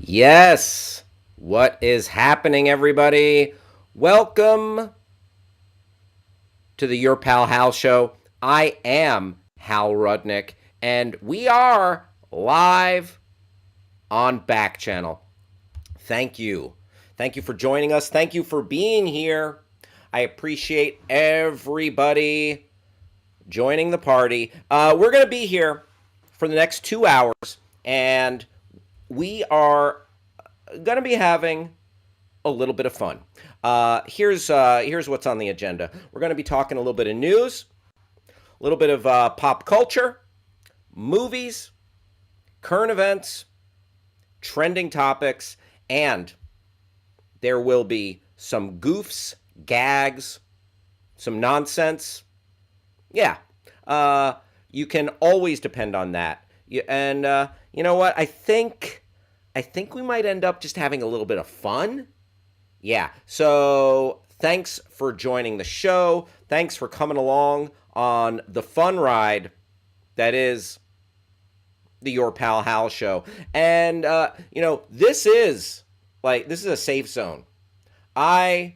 Yes. What is happening, everybody? Welcome to the Your Pal Hal show. I am Hal Rudnick, and we are live on Backchannel. Thank you. Thank you for joining us. Thank you for being here. I appreciate everybody joining the party. We're going to be here for the next 2 hours, and we are going to be having a little bit of fun. Here's what's on the agenda. We're going to be talking a little bit of news, a little bit of pop culture, movies, current events, trending topics, and there will be some goofs, gags, some nonsense. Yeah, you can always depend on that. And you know what? I think we might end up just having a little bit of fun. Yeah. So thanks for joining the show. Thanks for coming along on the fun ride that is the Your Pal Hal show. And this is a safe zone. I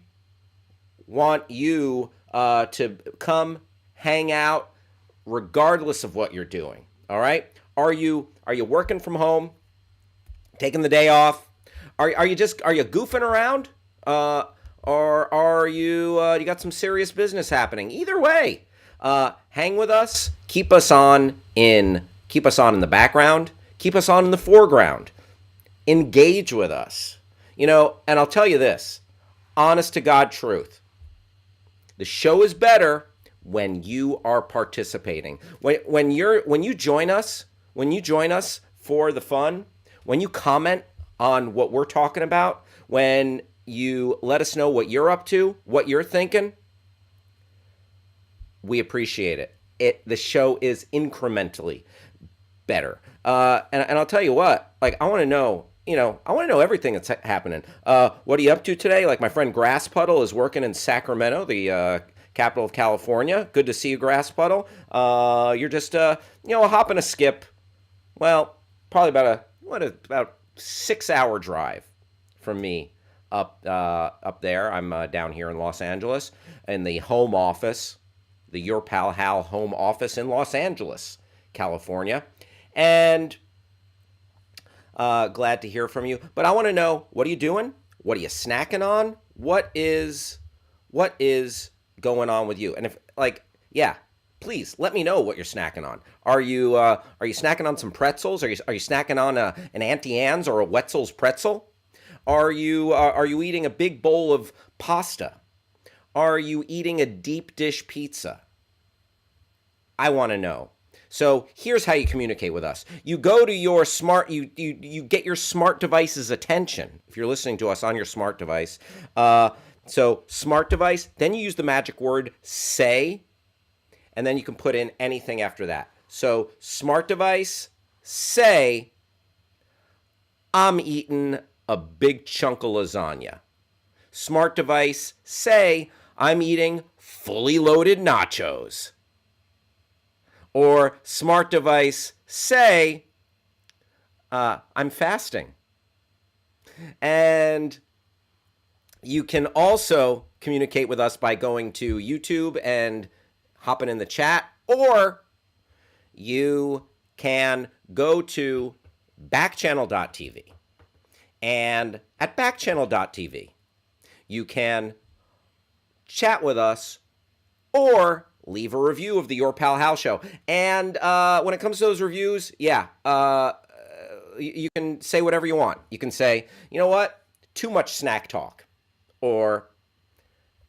want you to come hang out regardless of what you're doing. All right? Are you working from home? Taking the day off? Are you goofing around? Or are you got some serious business happening? Either way, hang with us. Keep us on in the background. Keep us on in the foreground. Engage with us. And I'll tell you this, honest to God truth. The show is better when you are participating. When you join us for the fun, when you comment on what we're talking about, when you let us know what you're up to, what you're thinking, we appreciate it. The show is incrementally better. And I'll tell you what, like I want to know, everything that's happening. What are you up to today? Like my friend Grass Puddle is working in Sacramento, the capital of California. Good to see you, Grass Puddle. You're just a hop and a skip. Well, probably about 6 hour drive from me up there. I'm down here in Los Angeles in the home office, the Your Pal Hal home office in Los Angeles, California. And glad to hear from you. But I want to know, what are you doing? What are you snacking on? What is going on with you? And please let me know what you're snacking on. Are you snacking on some pretzels? Are you snacking on an Auntie Anne's or a Wetzel's pretzel? Are you eating a big bowl of pasta? Are you eating a deep dish pizza? I want to know. So here's how you communicate with us. You go to your you get your smart device's attention if you're listening to us on your smart device. So smart device, then you use the magic word say, and then you can put in anything after that. So smart device, say, I'm eating a big chunk of lasagna. Smart device, say, I'm eating fully loaded nachos. Or smart device, say, I'm fasting. And you can also communicate with us by going to YouTube and hopping in the chat, or you can go to backchannel.tv. And at backchannel.tv, you can chat with us or leave a review of the Your Pal Hal show. And when it comes to those reviews, you can say whatever you want. You can say, you know what? Too much snack talk. Or,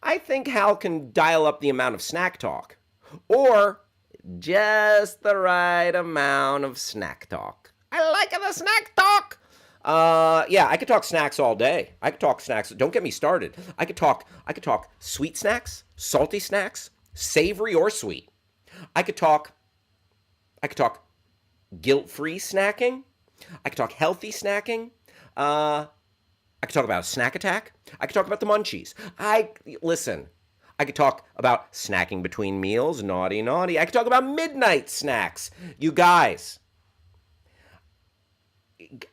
I think Hal can dial up the amount of snack talk. Or, just the right amount of snack talk. I like the snack talk. I could talk snacks all day. I could talk snacks. Don't get me started. I could talk sweet snacks, salty snacks, savory or sweet. I could talk guilt-free snacking. I could talk healthy snacking. I could talk about a snack attack. I could talk about the munchies. I could talk about snacking between meals, naughty, naughty. I could talk about midnight snacks. You guys,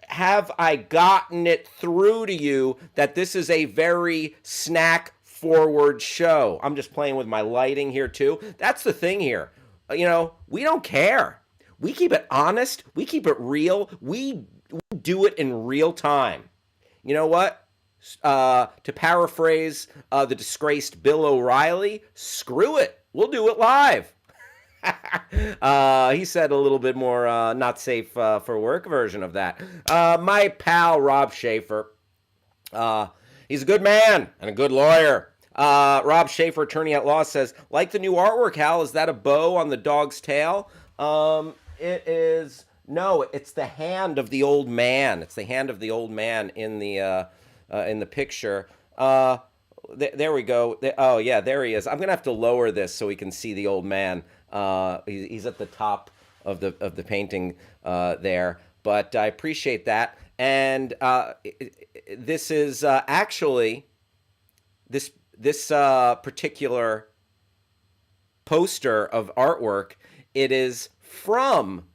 have I gotten it through to you that this is a very snack forward show? I'm just playing with my lighting here too. That's the thing here. We don't care. We keep it honest. We keep it real. We do it in real time. You know what? To paraphrase the disgraced Bill O'Reilly, screw it. We'll do it live. He said a little bit more not safe for work version of that. My pal Rob Schaefer, he's a good man and a good lawyer. Rob Schaefer, attorney at law, says, like the new artwork, Hal, is that a bow on the dog's tail? It is. No, it's the hand of the old man. It's the hand of the old man in the picture. There we go. Oh yeah, there he is. I'm gonna have to lower this so we can see the old man. He's at the top of the painting there. But I appreciate that. And this is actually this particular poster of artwork. It is from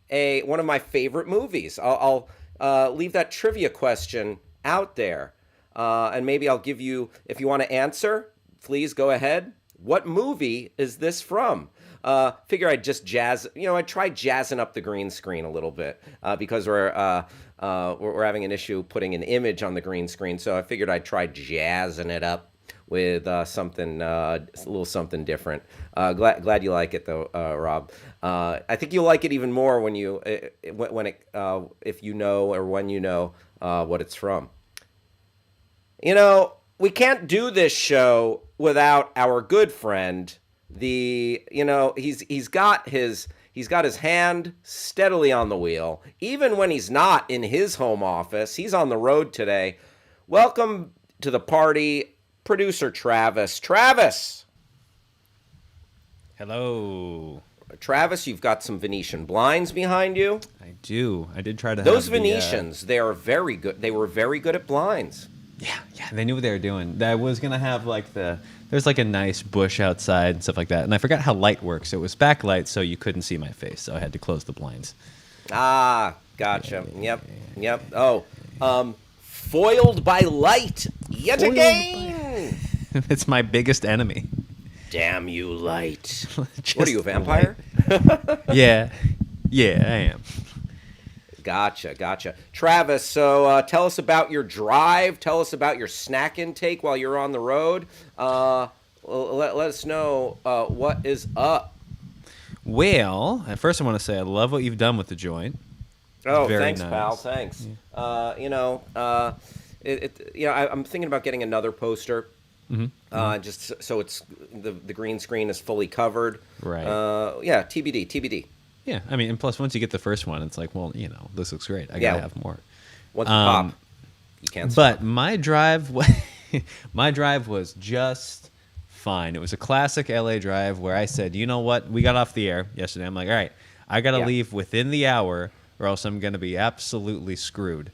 one of my favorite movies. I'll leave that trivia question out there, and maybe I'll give you, if you want to answer, please go ahead. What movie is this from? Figure I'd just I tried jazzing up the green screen a little bit because we're having an issue putting an image on the green screen. So I figured I'd try jazzing it up with something, a little something different. Glad you like it though, Rob. I think you'll like it even more when if you know or when you know what it's from. We can't do this show without our good friend. He's got his hand steadily on the wheel, even when he's not in his home office. He's on the road today. Welcome to the party, producer Travis. Travis! Hello. Travis, you've got some Venetian blinds behind you. I do. I did try to Those Venetians, they are very good. They were very good at blinds. Yeah, they knew what they were doing. I was going to have there's a nice bush outside and stuff like that. And I forgot how light works. It was backlight, so you couldn't see my face. So I had to close the blinds. Ah, gotcha. Yep. Oh, foiled by light yet again. It's my biggest enemy. Damn you, light. What are you, a vampire? Yeah, I am. Gotcha. Travis, so tell us about your drive. Tell us about your snack intake while you're on the road. Let us know what is up. Well, at first I want to say I love what you've done with the joint. Oh, Very thanks, nice. pal. Thanks. Yeah. I'm thinking about getting another poster. Mm-hmm. Just so it's the green screen is fully covered. Right. Yeah. TBD. Yeah, I mean, and plus once you get the first one, it's like, well, this looks great. I gotta have more. Once you pop, you can't stop. But my drive was just fine. It was a classic LA drive where I said, you know what? We got off the air yesterday. I'm like, all right, I gotta leave within the hour, or else I'm gonna be absolutely screwed.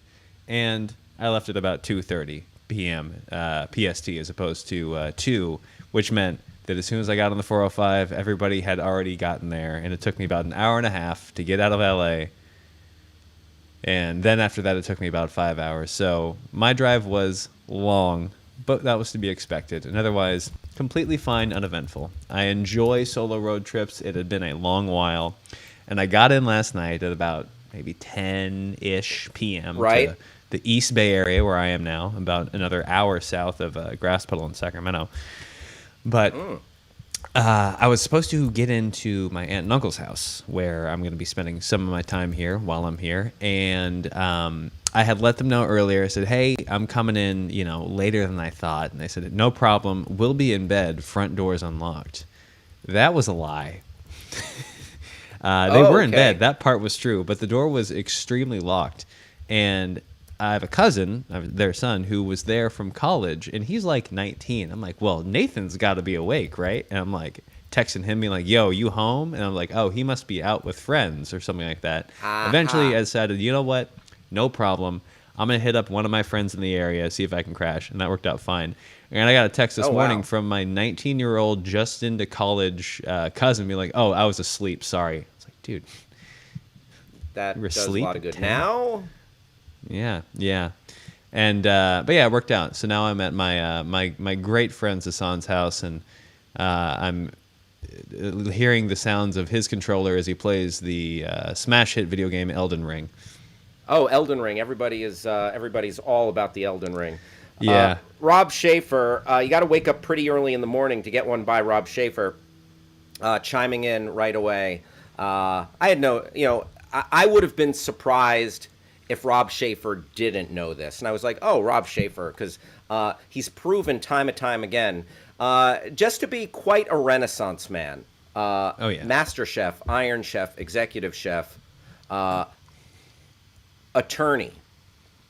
And I left at about 2:30 p.m. PST as opposed to 2, which meant that as soon as I got on the 405, everybody had already gotten there, and it took me about an hour and a half to get out of LA. And then after that, it took me about 5 hours. So my drive was long, but that was to be expected. And otherwise, completely fine, uneventful. I enjoy solo road trips. It had been a long while. And I got in last night at about maybe 10-ish p.m. Right. to the East Bay area where I am now, about another hour south of Grass Puddle in Sacramento. But I was supposed to get into my aunt and uncle's house, where I'm going to be spending some of my time here while I'm here. And I had let them know earlier. I said, hey, I'm coming in, later than I thought. And they said, no problem. We'll be in bed. Front door's unlocked. That was a lie. They were in bed. That part was true. But the door was extremely locked. And I have a cousin, their son, who was there from college, and he's like 19. I'm like, well, Nathan's got to be awake, right? And I'm like texting him, being like, yo, you home? And I'm like, oh, he must be out with friends or something like that. Eventually, I decided, you know what? No problem. I'm going to hit up one of my friends in the area, see if I can crash. And that worked out fine. And I got a text this morning from my 19-year-old just into college cousin being like, oh, I was asleep. Sorry. I was like, dude. That does asleep a lot of good. Now? Yeah, yeah. And but yeah, it worked out. So now I'm at my great friend Hassan's house, and I'm hearing the sounds of his controller as he plays the smash hit video game Elden Ring. Oh, Elden Ring. Everybody's all about the Elden Ring. Yeah. Rob Schaefer, you got to wake up pretty early in the morning to get one by Rob Schaefer, chiming in right away. I had no, I would have been surprised if Rob Schaefer didn't know this, and I was like, oh, Rob Schaefer, because he's proven time and time again just to be quite a Renaissance man. Oh yeah. Master Chef, Iron Chef, Executive Chef, attorney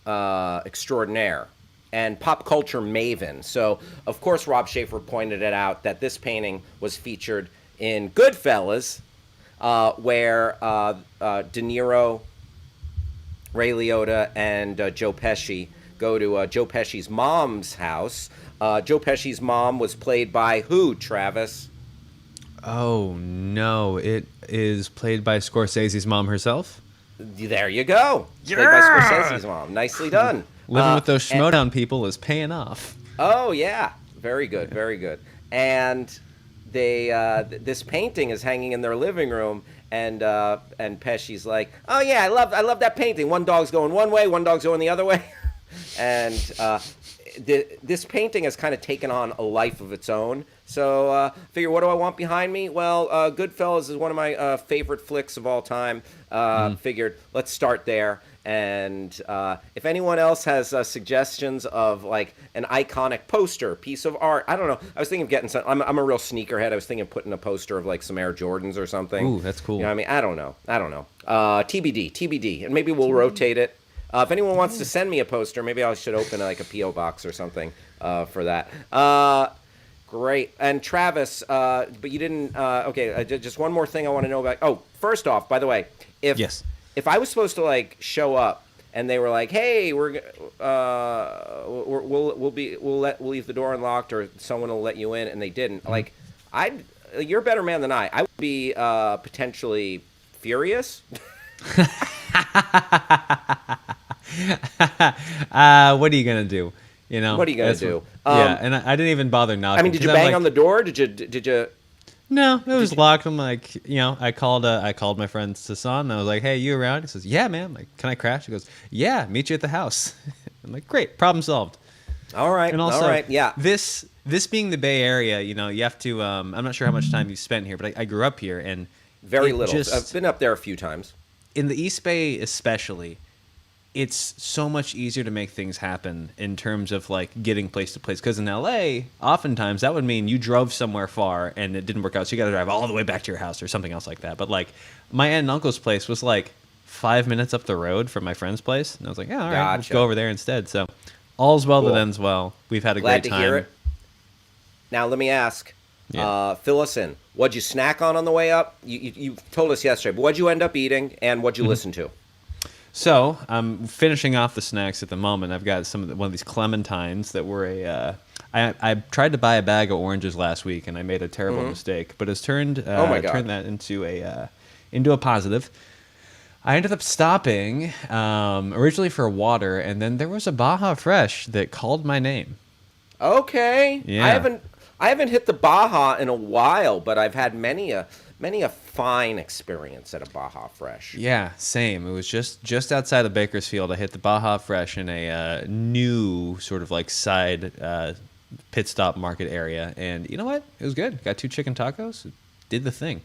extraordinaire, and pop culture maven. So, of course, Rob Schaefer pointed it out that this painting was featured in Goodfellas, where De Niro, Ray Liotta, and Joe Pesci go to Joe Pesci's mom's house. Joe Pesci's mom was played by who, Travis? Oh no, it is played by Scorsese's mom herself. There you go. Yeah! Played by Scorsese's mom. Nicely done. Living with those Schmodown people is paying off. Oh yeah, very good, very good. And they this painting is hanging in their living room, and Pesci's like, oh yeah, I love that painting. One dog's going one way, one dog's going the other way, and this painting has kind of taken on a life of its own. So figure, what do I want behind me? Well, Goodfellas is one of my favorite flicks of all time. Figured, let's start there. And if anyone else has suggestions of like an iconic poster, piece of art, I don't know. I was thinking of getting some. I'm a real sneakerhead. I was thinking of putting a poster of like some Air Jordans or something. Ooh, that's cool. You know what I mean? I don't know. TBD, and maybe we'll rotate it. If anyone wants to send me a poster, maybe I should open like a P.O. box or something for that. Great. And Travis, but you didn't. Okay, just one more thing I want to know about. Oh, first off, by the way, if I was supposed to like show up and they were like, "Hey, we'll leave the door unlocked, or someone will let you in," and they didn't, like, you're a better man than I. I would be potentially furious. What are you gonna do? You know, what are you gonna do? Yeah, and I didn't even bother knocking. I mean, did you bang on the door? Did you? No, it was locked. I'm like, I called my friend Sasan, and I was like, hey, you around? He says, yeah, man. I'm like, can I crash? He goes, yeah, meet you at the house. I'm like, great, problem solved. All right, and also, all right, yeah. This being the Bay Area, you have to. I'm not sure how much time you spent here, but I grew up here, and very little. I've been up there a few times. In the East Bay, especially, it's so much easier to make things happen in terms of like getting place to place. Because in LA, oftentimes that would mean you drove somewhere far and it didn't work out, so you got to drive all the way back to your house or something else like that. But like my aunt and uncle's place was like 5 minutes up the road from my friend's place, and I was like, yeah, all right, let's go over there instead. So all's well that ends well. We've had a great time. Glad to hear it. Now let me ask, fill us in. What'd you snack on the way up? You told us yesterday, but what'd you end up eating, and what'd you listen to? So I'm finishing off the snacks at the moment. I've got one of these clementines that were I tried to buy a bag of oranges last week, and I made a terrible mistake, but it's turned that into a positive. I ended up stopping originally for water, and then there was a Baja Fresh that called my name. Okay, yeah. I haven't hit the Baja in a while, but I've had many a fine experience at a Baja Fresh. Yeah, same. It was just outside of Bakersfield. I hit the Baja Fresh in a new sort of like side pit stop market area, and you know what? It was good. Got 2 chicken tacos. It did the thing.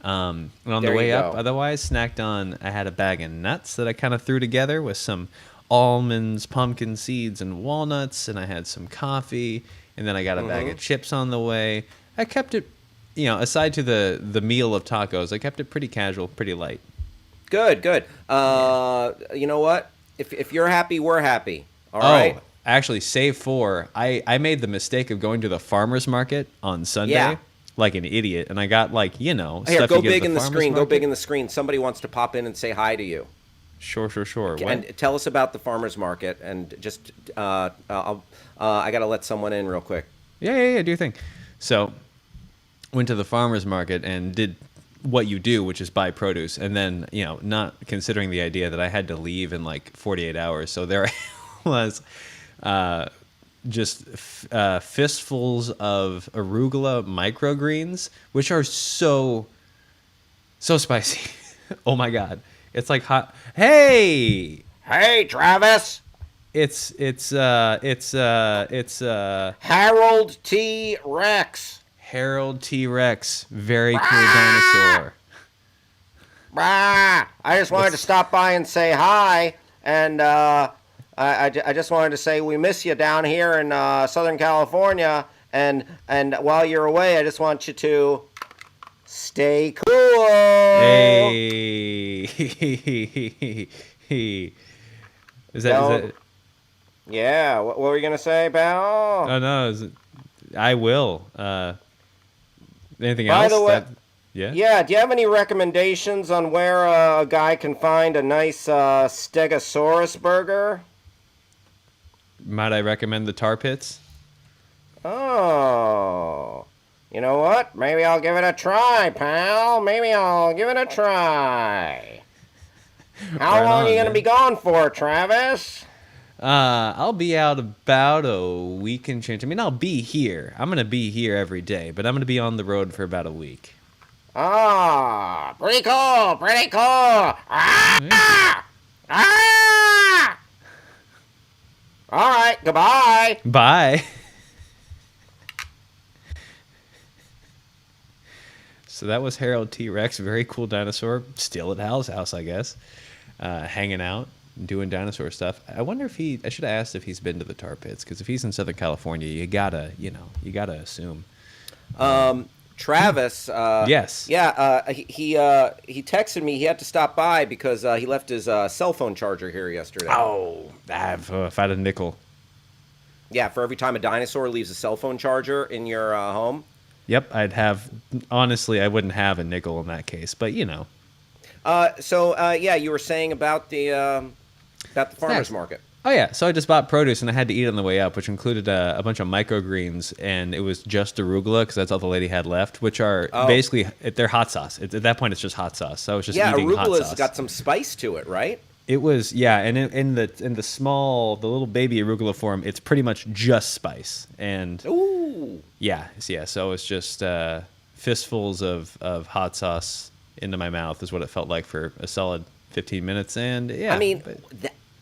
And on the way up, otherwise snacked on. I had a bag of nuts that I kind of threw together with some almonds, pumpkin seeds, and walnuts, and I had some coffee, and then I got a bag of chips on the way. I kept it. Aside to the meal of tacos, I kept it pretty casual, pretty light. Good. You know what? If you're happy, we're happy. All right. Actually, save for, I made the mistake of going to the farmer's market on Sunday like an idiot, and I got Here, stuff go you get big at in the screen. market. Go big in the screen. Somebody wants to pop in and say hi to you. Sure. Okay, and tell us about the farmer's market, and just I gotta let someone in real quick. Yeah. Do your thing. So, went to the farmer's market and did what you do, which is buy produce, and then not considering the idea that I had to leave in like 48 hours. So there was just fistfuls of arugula microgreens, which are so spicy. Oh my god, it's like hot. Hey, Travis. it's Harold T. Rex. Harold T. Rex, very cool dinosaur. I just wanted to stop by and say hi, and I just wanted to say we miss you down here in Southern California, and while you're away, I just want you to stay cool. Hey. Is that? Yeah. What were you gonna say, pal? Oh no, I will. Anything By else? the way, yeah. Yeah. Do you have any recommendations on where a guy can find a nice Stegosaurus burger? Might I recommend the tar pits? Oh. You know what? Maybe I'll give it a try, pal. Maybe I'll give it a try. How Right long on, are you going to man. be gone for, Travis? I'll be out about a week and change. I mean, I'll be here. I'm gonna be here every day, but I'm gonna be on the road for about a week. Ah, pretty cool, pretty cool. Ah! Ah! All right, goodbye. Bye. So that was Harold T. Rex, very cool dinosaur, still at Hal's house, I guess, hanging out, doing dinosaur stuff. I wonder if I should have asked if he's been to the tar pits, because if he's in Southern California, you gotta assume. Travis. Yes. Yeah. He texted me. He had to stop by because he left his cell phone charger here yesterday. Oh, if I had a nickel. Yeah. For every time a dinosaur leaves a cell phone charger in your home. Yep, honestly, I wouldn't have a nickel in that case, but Yeah, you were saying about the farmer's market. Oh yeah, so I just bought produce and I had to eat on the way up, which included a bunch of microgreens, and it was just arugula because that's all the lady had left, which are basically they're hot sauce. At that point, it's just hot sauce. So I was just eating hot sauce. Arugula's got some spice to it, right? It was and in the little baby arugula form, it's pretty much just spice and Ooh. yeah. So it's just fistfuls of hot sauce into my mouth is what it felt like for a solid 15 minutes, and yeah. I mean,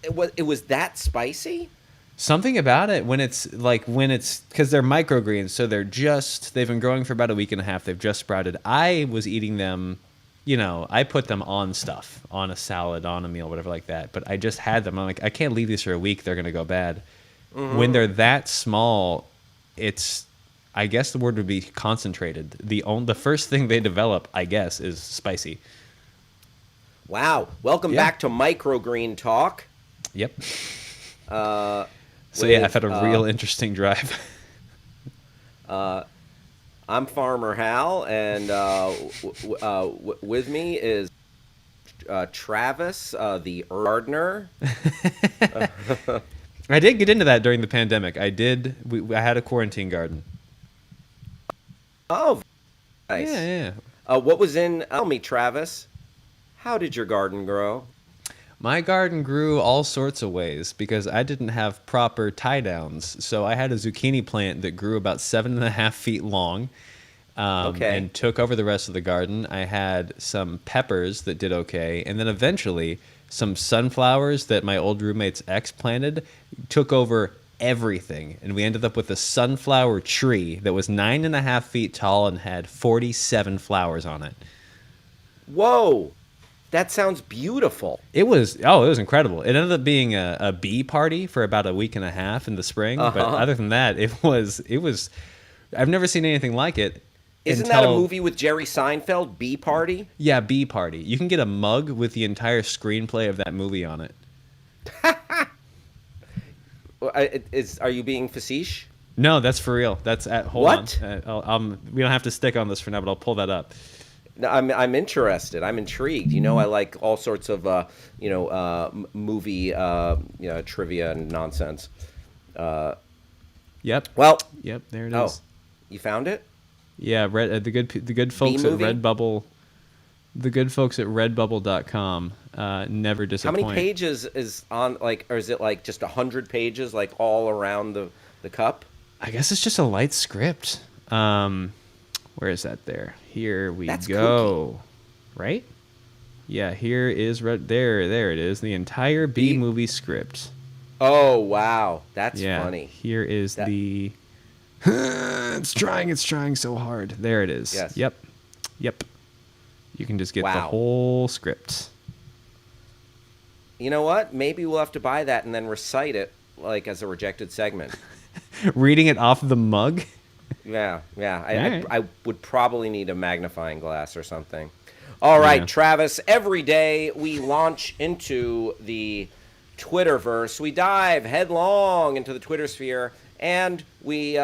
it was that spicy? Something about it when it's because they're microgreens, so they've been growing for about a week and a half. They've just sprouted. I was eating them, I put them on stuff, on a salad, on a meal, whatever like that. But I just had them. I'm like, I can't leave these for a week. They're going to go bad. Mm-hmm. When they're that small, I guess the word would be concentrated. The first thing they develop, I guess, is spicy. Wow. Welcome back to Microgreen Talk. Yep. I've had a real interesting drive. I'm Farmer Hal, and with me is Travis, the gardener. I did get into that during the pandemic. I had a quarantine garden. Oh, nice. Yeah. What was in? Tell me, Travis. How did your garden grow? My garden grew all sorts of ways because I didn't have proper tie downs. So I had a zucchini plant that grew about 7.5 feet long. And took over the rest of the garden. I had some peppers that did okay, and then eventually some sunflowers that my old roommate's ex planted took over everything, and we ended up with a sunflower tree that was 9.5 feet tall and had 47 flowers on it. Whoa, that sounds beautiful. It was incredible. It ended up being a bee party for about a week and a half in the spring, but other than that, it was. I've never seen anything like it. Isn't that a movie with Jerry Seinfeld, Bee Party? Yeah, Bee Party. You can get a mug with the entire screenplay of that movie on it. Are you being facetious? No, that's for real. Hold what? on. We don't have to stick on this for now, but I'll pull that up. No, I'm interested. I'm intrigued. I like all sorts of movie trivia and nonsense. Yep. Well. Yep. There it is. Oh, you found it? Yeah. The good folks at Redbubble The good folks at redbubble.com never How disappoint. many pages is on, like, or is it like just 100 pages, like all around the cup? I guess it's just a light script. Where is that there? Here we That's kooky. go. Right? Yeah, here is there it is. The entire B The movie script. Oh wow, that's Yeah, funny. here is That the it's trying so hard. There it is. Yes. Yep. Yep. You can just get the Wow. whole script. You know what? Maybe we'll have to buy that and then recite it like as a rejected segment. Reading it off the mug. Yeah, yeah. All right. I would probably need a magnifying glass or something. All right, Yeah. Travis. Every day we launch into the Twitterverse. We dive headlong into the Twitter sphere, and we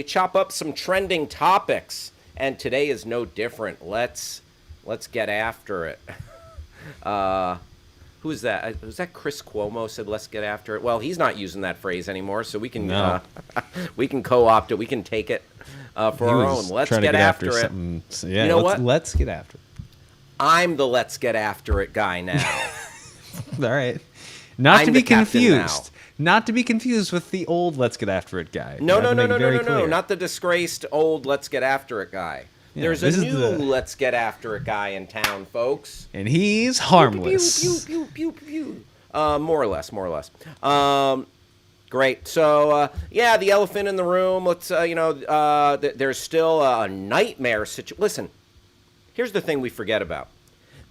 chop up some trending topics. And today is no different. Let's get after it. Who's that? Was that Chris Cuomo said, "Let's get after it"? Well, he's not using that phrase anymore, so we can No. we can co-opt it. We can take it for He our was own. Let's trying to get after it. something. So, yeah, You know what? Let's get after it. I'm the let's get after it guy now. All right. Not I'm to be the captain now. confused. Not to be confused with the old let's get after it guy. No, You no, have to no, make no, it no, very no, no, clear. not the disgraced old let's get after it guy. Yeah, There's a this is new the- let's get after it guy in town, folks. And he's Pew, harmless. pew, pew, pew, pew. More or less, more or less. Great. So, yeah, the elephant in the room. Let's, there's still a nightmare situation. Listen, here's the thing we forget about.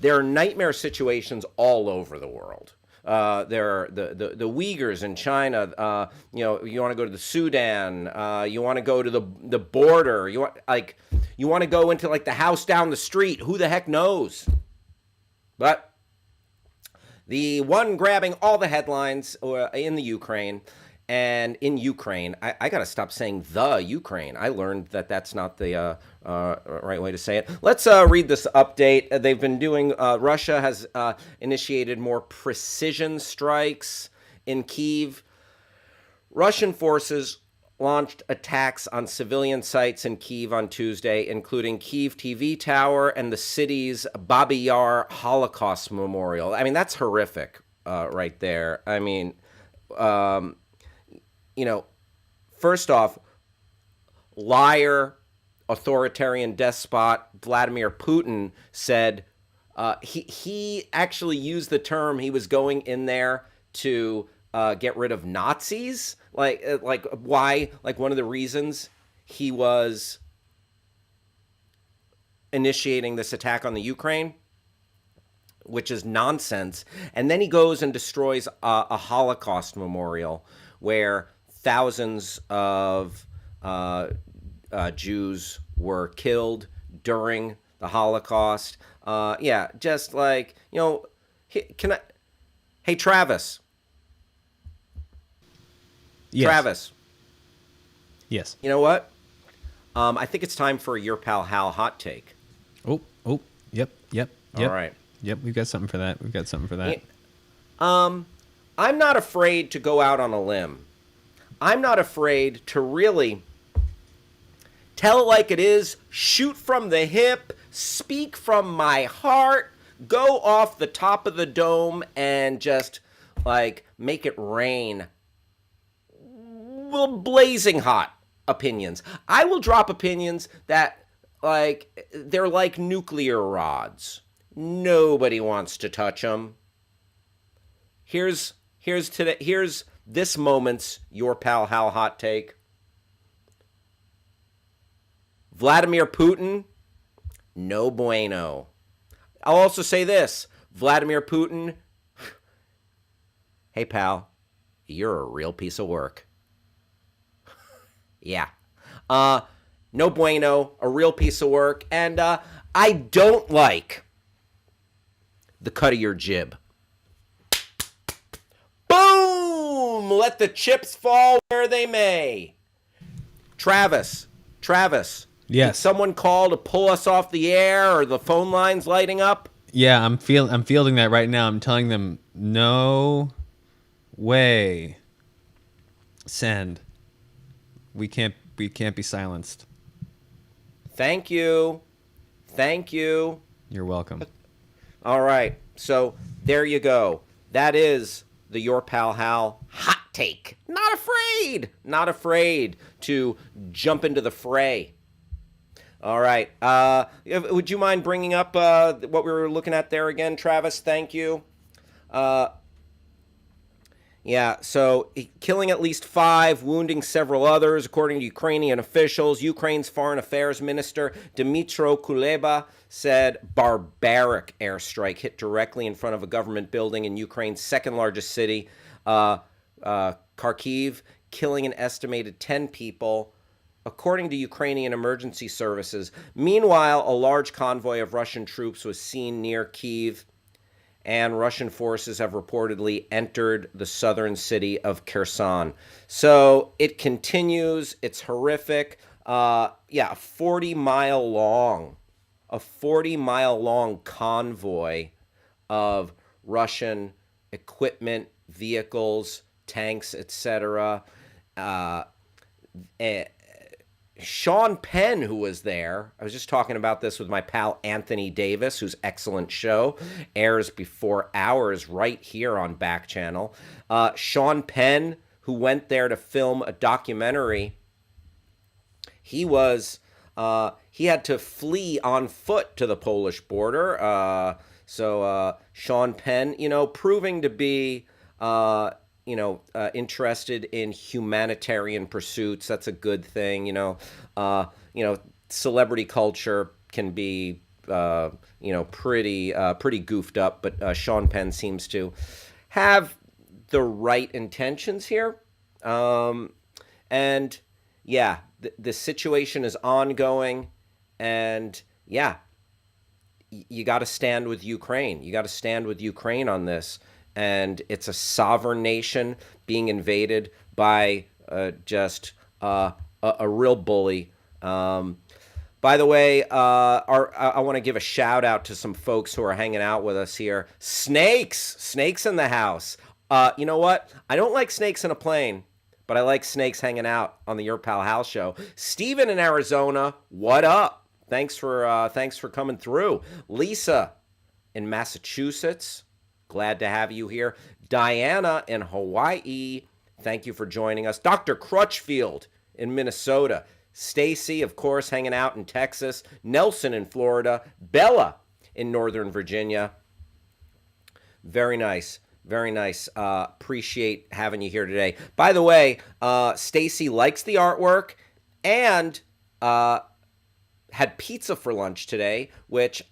There are nightmare situations all over the world. There are the Uyghurs in China. You want to go to the Sudan. You want to go to the border. You want to go into like the house down the street. Who the heck knows? But the one grabbing all the headlines in the Ukraine. And in Ukraine, I got to stop saying the Ukraine. I learned that that's not the right way to say it. Let's read this update. They've been doing, Russia has initiated more precision strikes in Kyiv. Russian forces launched attacks on civilian sites in Kyiv on Tuesday, including Kyiv TV Tower and the city's Babi Yar Holocaust Memorial. I mean, that's horrific right there. I mean, first off, liar, authoritarian despot Vladimir Putin said he actually used the term he was going in there to get rid of Nazis. Like why? Like one of the reasons he was initiating this attack on the Ukraine, which is nonsense. And then he goes and destroys a Holocaust memorial where thousands of Jews were killed during the Holocaust. Just like, hey, Travis. Yes. Travis, Yes. you know what? I think it's time for your Pal Hal hot take. Oh. Yep. All right. Yep. We've got something for that. I'm not afraid to go out on a limb. I'm not afraid to really tell it like it is, shoot from the hip, speak from my heart, go off the top of the dome and just like make it rain. Well, blazing hot opinions. I will drop opinions that they're like nuclear rods. Nobody wants to touch them. Here's this moment's your Pal Hal hot take. Vladimir Putin, no bueno. I'll also say this. Vladimir Putin, hey pal, you're a real piece of work. Yeah. No bueno, a real piece of work. And I don't like the cut of your jib. Boom! Let the chips fall where they may. Travis. Yes. Did someone call to pull us off the air, or the phone lines lighting up? Yeah, I'm fielding that right now. I'm telling them no way. Send. We can't be silenced. Thank you. You're welcome. All right. So there you go. That is the Your Pal Hal hot take. Not afraid. Not afraid to jump into the fray. All right. Would you mind bringing up what we were looking at there again, Travis? Thank you. Uh, Yeah, so killing at least 5, wounding several others, according to Ukrainian officials. Ukraine's Foreign Affairs Minister Dmytro Kuleba said barbaric airstrike hit directly in front of a government building in Ukraine's second largest city, Kharkiv, killing an estimated 10 people, according to Ukrainian emergency services. Meanwhile, a large convoy of Russian troops was seen near Kyiv, and Russian forces have reportedly entered the southern city of Kherson. So it continues. It's horrific. Yeah, a 40-mile long convoy of Russian equipment, vehicles, tanks, etc. Uh, Sean Penn, who was there, I was just talking about this with my pal Anthony Davis, whose excellent show airs before ours right here on Backchannel. Sean Penn, who went there to film a documentary, he had to flee on foot to the Polish border. So Sean Penn, proving to be interested in humanitarian pursuits. That's a good thing. Celebrity culture can be, pretty goofed up, but Sean Penn seems to have the right intentions here. And yeah, the situation is ongoing, and yeah, you got to stand with Ukraine. You got to stand with Ukraine on this. And it's a sovereign nation being invaded by just a real bully. By the way, I want to give a shout out to some folks who are hanging out with us here. Snakes in the house. You know what? I don't like snakes in a plane, but I like snakes hanging out on the Your Pal Hal show. Steven in Arizona, what up? Thanks for coming through. Lisa in Massachusetts, glad to have you here. Diana in Hawaii, thank you for joining us. Dr. Crutchfield in Minnesota. Stacy, of course, hanging out in Texas. Nelson in Florida. Bella in Northern Virginia. Very nice. Very nice. Appreciate having you here today. By the way, Stacy likes the artwork and had pizza for lunch today, which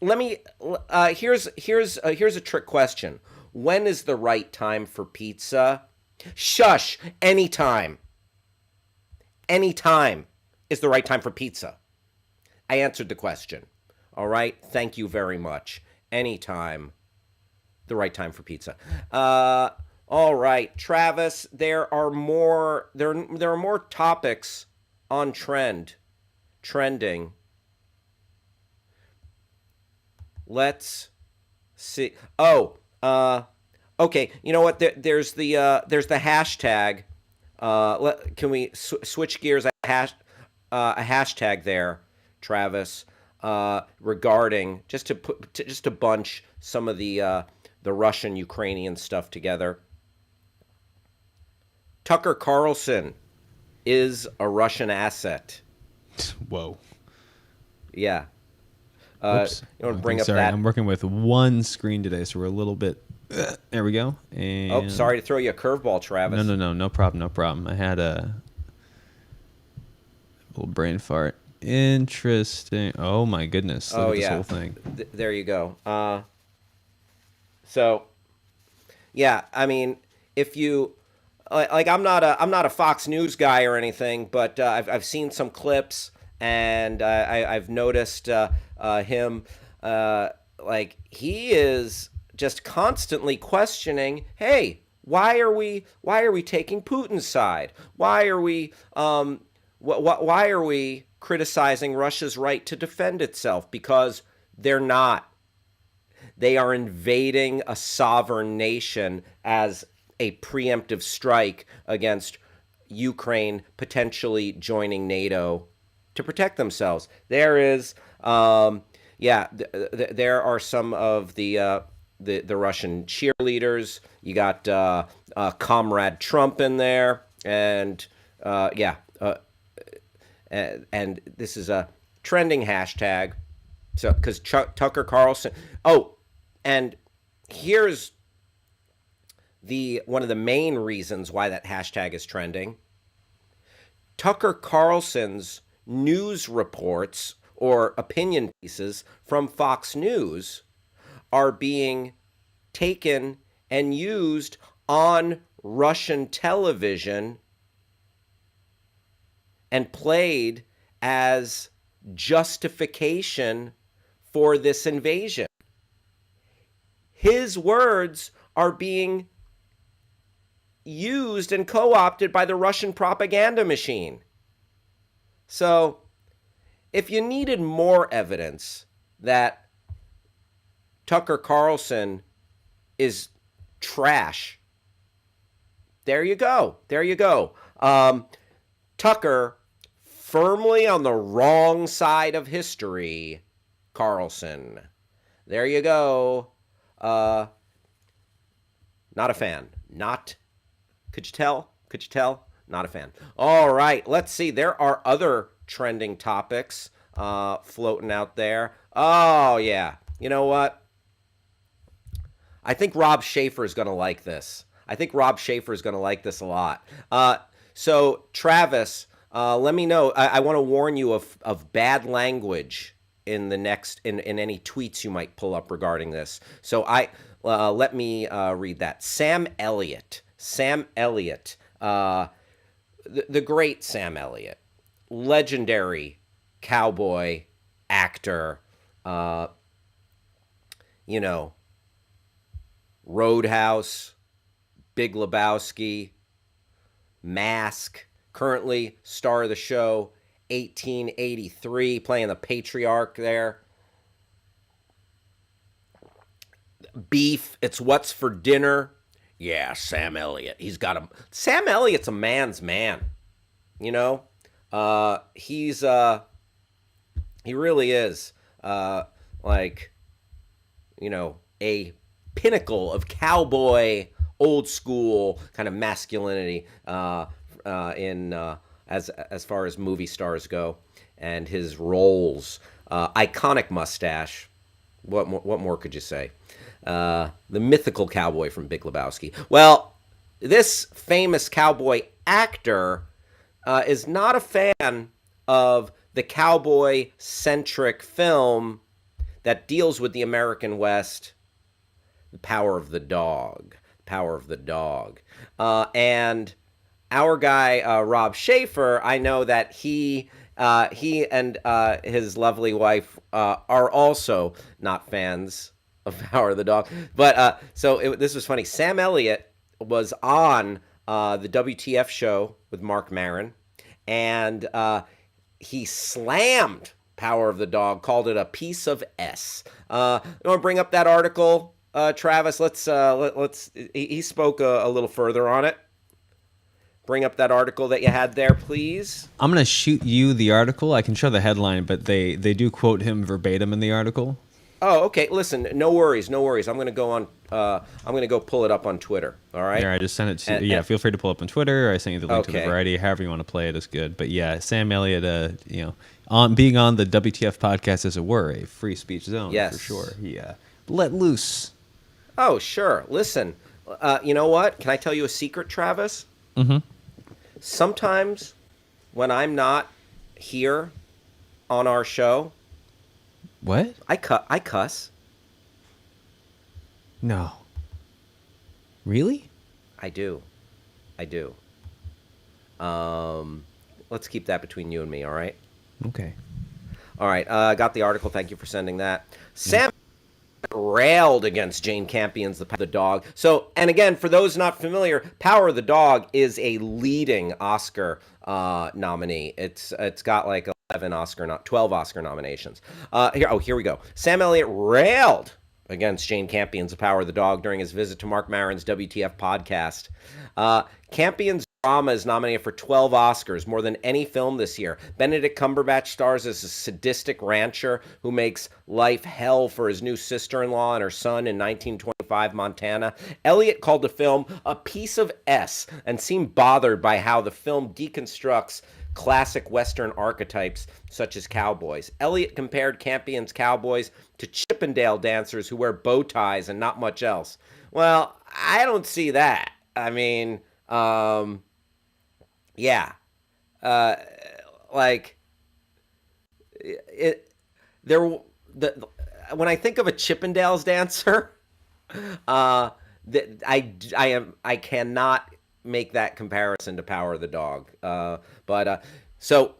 here's a trick question. When is the right time for pizza? Shush. Anytime. Anytime is the right time for pizza. I answered the question. All right. Thank you very much. Anytime, the right time for pizza. All right, Travis. There are more topics on trending. Let's see. Oh, okay. You know what? There's the hashtag. Can we switch gears? A hashtag there, Travis, regarding just to bunch some of the Russian Ukrainian stuff together. Tucker Carlson is a Russian asset. Whoa. Yeah. Oops. You want to bring up sorry, that? I'm working with one screen today, so we're a little bit. There we go. And sorry to throw you a curveball, Travis. No problem. I had a little brain fart. Interesting. Oh my goodness. Look at this whole thing. There you go. So, yeah, I mean, if you like, I'm not a Fox News guy or anything, but I've seen some clips, and I've noticed him like he is just constantly questioning, hey, why are we taking Putin's side? Why are we why are we criticizing Russia's right to defend itself? Because they're not. They are invading a sovereign nation as a preemptive strike against Ukraine potentially joining NATO to protect themselves. There is yeah, there are some of the Russian cheerleaders. You got Comrade Trump in there, and yeah, and this is a trending hashtag. So because Tucker Carlson. Oh, and here's the one of the main reasons why that hashtag is trending. Tucker Carlson's news reports or opinion pieces from Fox News are being taken and used on Russian television and played as justification for this invasion. His words are being used and co-opted by the Russian propaganda machine. So, if you needed more evidence that Tucker Carlson is trash, there you go. There you go. Tucker, firmly on the wrong side of history. Carlson. There you go. Not a fan. Could you tell? Could you tell? Not a fan. All right, let's see. There are other trending topics floating out there. Oh, yeah. You know what? I think Rob Schaefer is going to like this. I think Rob Schaefer is going to like this a lot. So, Travis, let me know. I want to warn you of bad language in the next in any tweets you might pull up regarding this. So let me read that. Sam Elliott, the great Sam Elliott, legendary cowboy actor. Roadhouse, Big Lebowski, Mask, currently star of the show, 1883, playing the patriarch there. Beef, it's what's for dinner. Yeah, Sam Elliott. Sam Elliott's a man's man. He really is. A pinnacle of cowboy, old school kind of masculinity as far as movie stars go, and his roles. Iconic mustache. What more could you say? The mythical cowboy from Big Lebowski. Well, this famous cowboy actor is not a fan of the cowboy-centric film that deals with the American West, The Power of the Dog. And our guy, Rob Schaefer, I know that he and his lovely wife are also not fans of Power of the Dog. But this was funny. Sam Elliott was on the WTF show with Mark Maron, and he slammed Power of the Dog, called it a piece of S. You want to bring up that article, Travis? Let's. He spoke a little further on it. Bring up that article that you had there, please. I'm going to shoot you the article. I can show the headline, but they do quote him verbatim in the article. Oh, okay. Listen, no worries. I'm going to go on. I'm going to go pull it up on Twitter. All right. Yeah, I just sent it to. Feel free to pull up on Twitter. I sent you the link to the Variety. However you want to play it is good. But yeah, Sam Elliott, being on the WTF podcast, as it were, a free speech zone. Yes, for sure. He let loose. Oh, sure. Listen, you know what? Can I tell you a secret, Travis? Mm-hmm. Sometimes when I'm not here on our show, what? I cuss. No. Really? I do. Let's keep that between you and me, all right? Okay. All right. Got the article. Thank you for sending that. Sam railed against Jane Campion's The Power of the Dog. So, and again, for those not familiar, Power of the Dog is a leading Oscar nominee. It's got like 12 Oscar nominations. Here we go. Sam Elliott railed against Jane Campion's The Power of the Dog during his visit to Mark Maron's WTF podcast. Campion's drama is nominated for 12 Oscars, more than any film this year. Benedict Cumberbatch stars as a sadistic rancher who makes life hell for his new sister-in-law and her son in 1925 Montana. Elliott called the film a piece of S and seemed bothered by how the film deconstructs classic Western archetypes such as cowboys. Elliott compared Campion's cowboys to Chippendale dancers who wear bow ties and not much else. Well, I don't see that. I mean, yeah, uh, like it. There, the when I think of a Chippendales dancer, I cannot make that comparison to Power of the Dog. So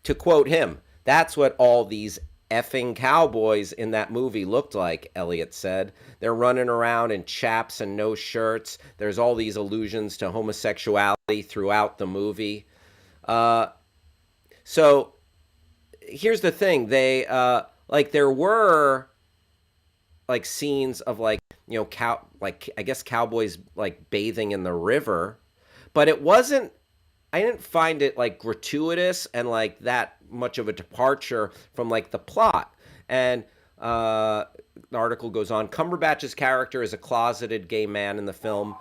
to quote him, that's what all these effing cowboys in that movie looked like, Elliot said. They're running around in chaps and no shirts. There's all these allusions to homosexuality throughout the movie. So here's the thing. There were like scenes of I guess cowboys like bathing in the river, but I didn't find it like gratuitous and like that much of a departure from like the plot. And the article goes on. Cumberbatch's character is a closeted gay man in the film.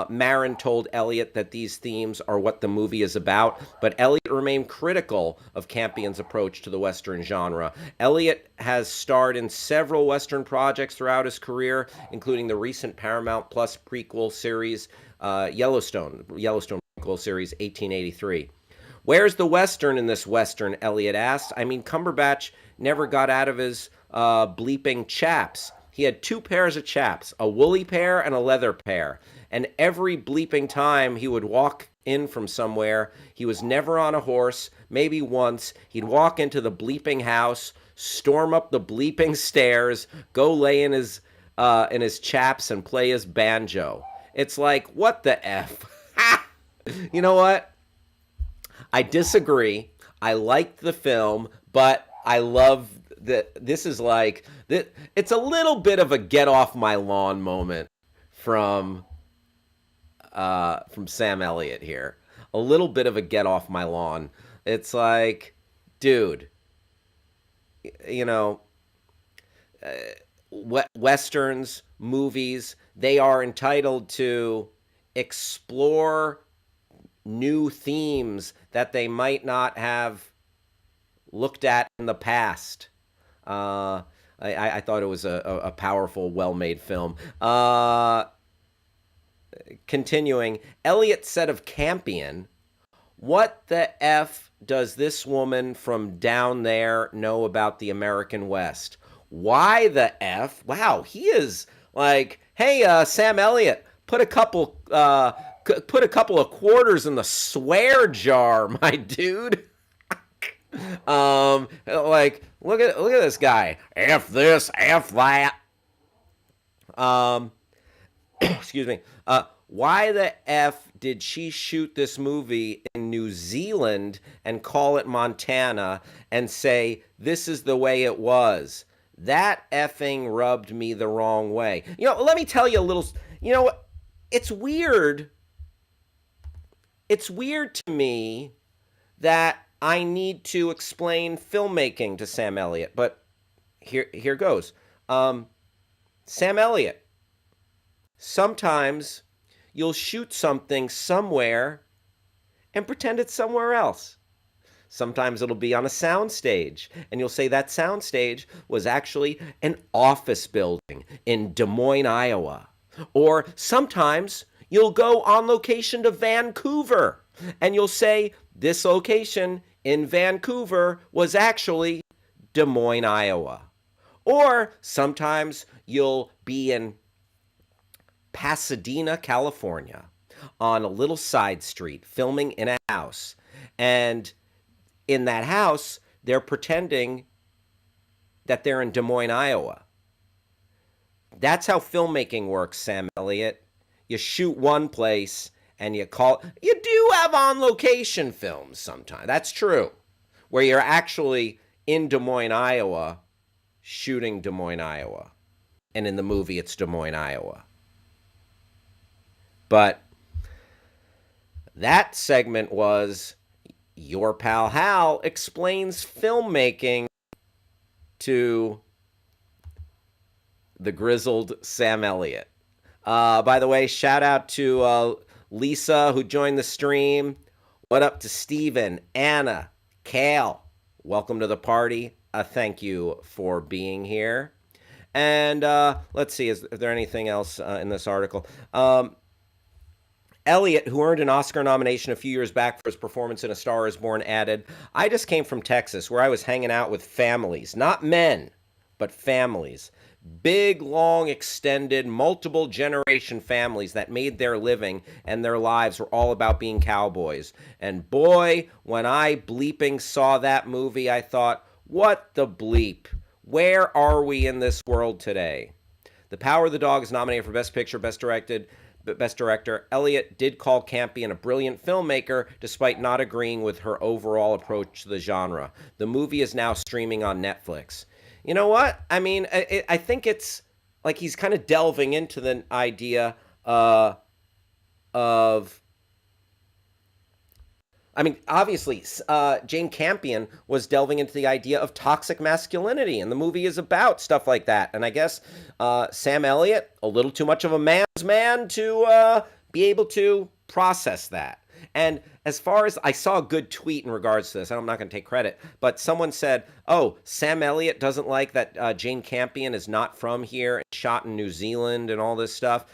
Marin told Elliott that these themes are what the movie is about, but Elliott remained critical of Campion's approach to the Western genre. Elliott has starred in several Western projects throughout his career, including the recent Paramount Plus prequel series, Yellowstone prequel series 1883. Where's the Western in this Western, Elliott asked. I mean, Cumberbatch never got out of his bleeping chaps. He had two pairs of chaps, a woolly pair and a leather pair. And every bleeping time he would walk in from somewhere, he was never on a horse. Maybe once, he'd walk into the bleeping house, storm up the bleeping stairs, go lay in his chaps and play his banjo. It's like, what the F? You know what? I disagree. I liked the film, but I love that this is like, it's a little bit of a get off my lawn moment from Sam Elliott here. A little bit of a get off my lawn. It's like, dude, you know, Westerns, movies, they are entitled to explore new themes that they might not have looked at in the past. I thought it was a powerful, well-made film. Continuing, Elliott said of Campion, "What the F does this woman from down there know about the American West? Why the F?" Wow, he is like, hey, Sam Elliott, put a couple of quarters in the swear jar, my dude. Like, look at this guy. F this, F that. Excuse me. Why the F did she shoot this movie in New Zealand and call it Montana and say, this is the way it was? That effing rubbed me the wrong way. You know, let me tell you a little, you know, it's weird. It's weird to me that I need to explain filmmaking to Sam Elliott, but here goes. Sam Elliott, sometimes you'll shoot something somewhere and pretend it's somewhere else. Sometimes it'll be on a soundstage, and you'll say that soundstage was actually an office building in Des Moines, Iowa. Or sometimes you'll go on location to Vancouver, and you'll say this location in Vancouver was actually Des Moines, Iowa. Or sometimes you'll be in Pasadena, California, on a little side street, filming in a house. And in that house, they're pretending that they're in Des Moines, Iowa. That's how filmmaking works, Sam Elliott. You shoot one place and you do have on-location films sometimes. That's true. Where you're actually in Des Moines, Iowa, shooting Des Moines, Iowa. And in the movie, it's Des Moines, Iowa. But That segment was Your Pal Hal explains filmmaking to the grizzled Sam Elliott. By the way, shout out to Lisa who joined the stream. What up to Steven, Anna, Kale? Welcome to the party. Thank you for being here. And let's see, is there anything else in this article? Elliott, who earned an Oscar nomination a few years back for his performance in A Star is Born, added, I just came from Texas where I was hanging out with families, not men, but families. Big, long, extended, multiple generation families that made their living and their lives were all about being cowboys. And boy, when I bleeping saw that movie, I thought, what the bleep? Where are we in this world today? The Power of the Dog is nominated for Best Picture, Best Director. Elliott did call Campion a brilliant filmmaker, despite not agreeing with her overall approach to the genre. The movie is now streaming on Netflix. You know what? I mean, I think it's like he's kind of delving into the idea of. I mean, obviously, Jane Campion was delving into the idea of toxic masculinity, and the movie is about stuff like that. And I guess Sam Elliott, a little too much of a man's man to be able to process that. And as far as I saw a good tweet in regards to this, I'm not going to take credit, but someone said, oh, Sam Elliott doesn't like that Jane Campion is not from here and shot in New Zealand and all this stuff.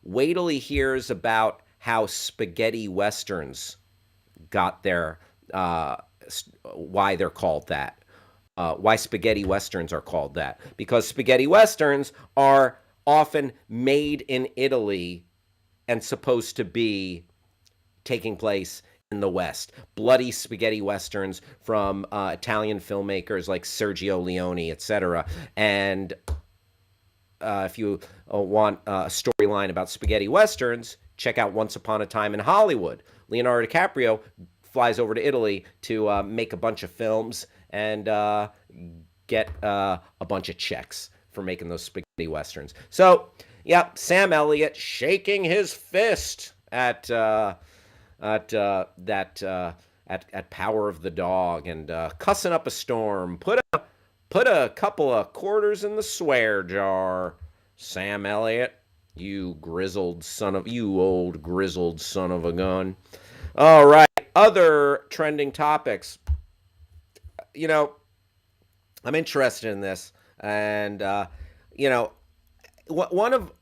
Wait till he hears about how spaghetti westerns got their, why they're called that. Why spaghetti westerns are called that. Because spaghetti westerns are often made in Italy and supposed to be taking place in the West. Bloody spaghetti westerns from Italian filmmakers like Sergio Leone, etc. And if you want a storyline about spaghetti westerns, check out Once Upon a Time in Hollywood. Leonardo DiCaprio flies over to Italy to make a bunch of films and get a bunch of checks for making those spaghetti westerns. So, yeah, Sam Elliott shaking his fist at Power of the Dog and cussing up a storm. Put a couple of quarters in the swear jar, Sam Elliott. You old grizzled son of a gun. All right, other trending topics. You know, I'm interested in this, and one of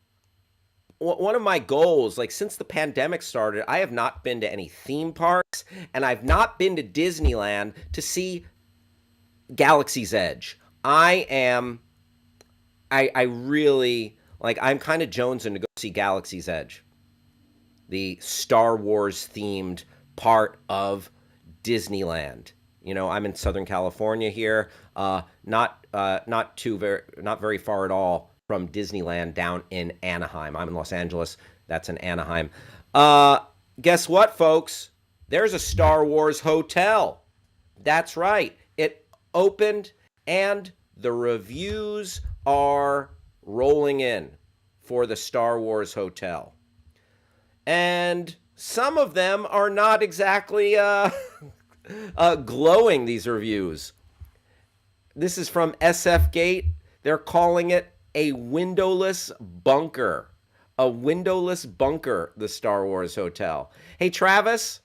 my goals, like since the pandemic started, I have not been to any theme parks, and I've not been to Disneyland to see Galaxy's Edge. I really like. I'm kind of jonesing to go see Galaxy's Edge, the Star Wars themed part of Disneyland. You know, I'm in Southern California here, not very far at all from Disneyland down in Anaheim. I'm in Los Angeles. That's in Anaheim. Guess what, folks? There's a Star Wars hotel. That's right. It opened, and the reviews are rolling in for the Star Wars hotel. And some of them are not exactly glowing, these reviews. This is from SF Gate. They're calling it a windowless bunker. A windowless bunker, the Star Wars hotel. Hey, Travis.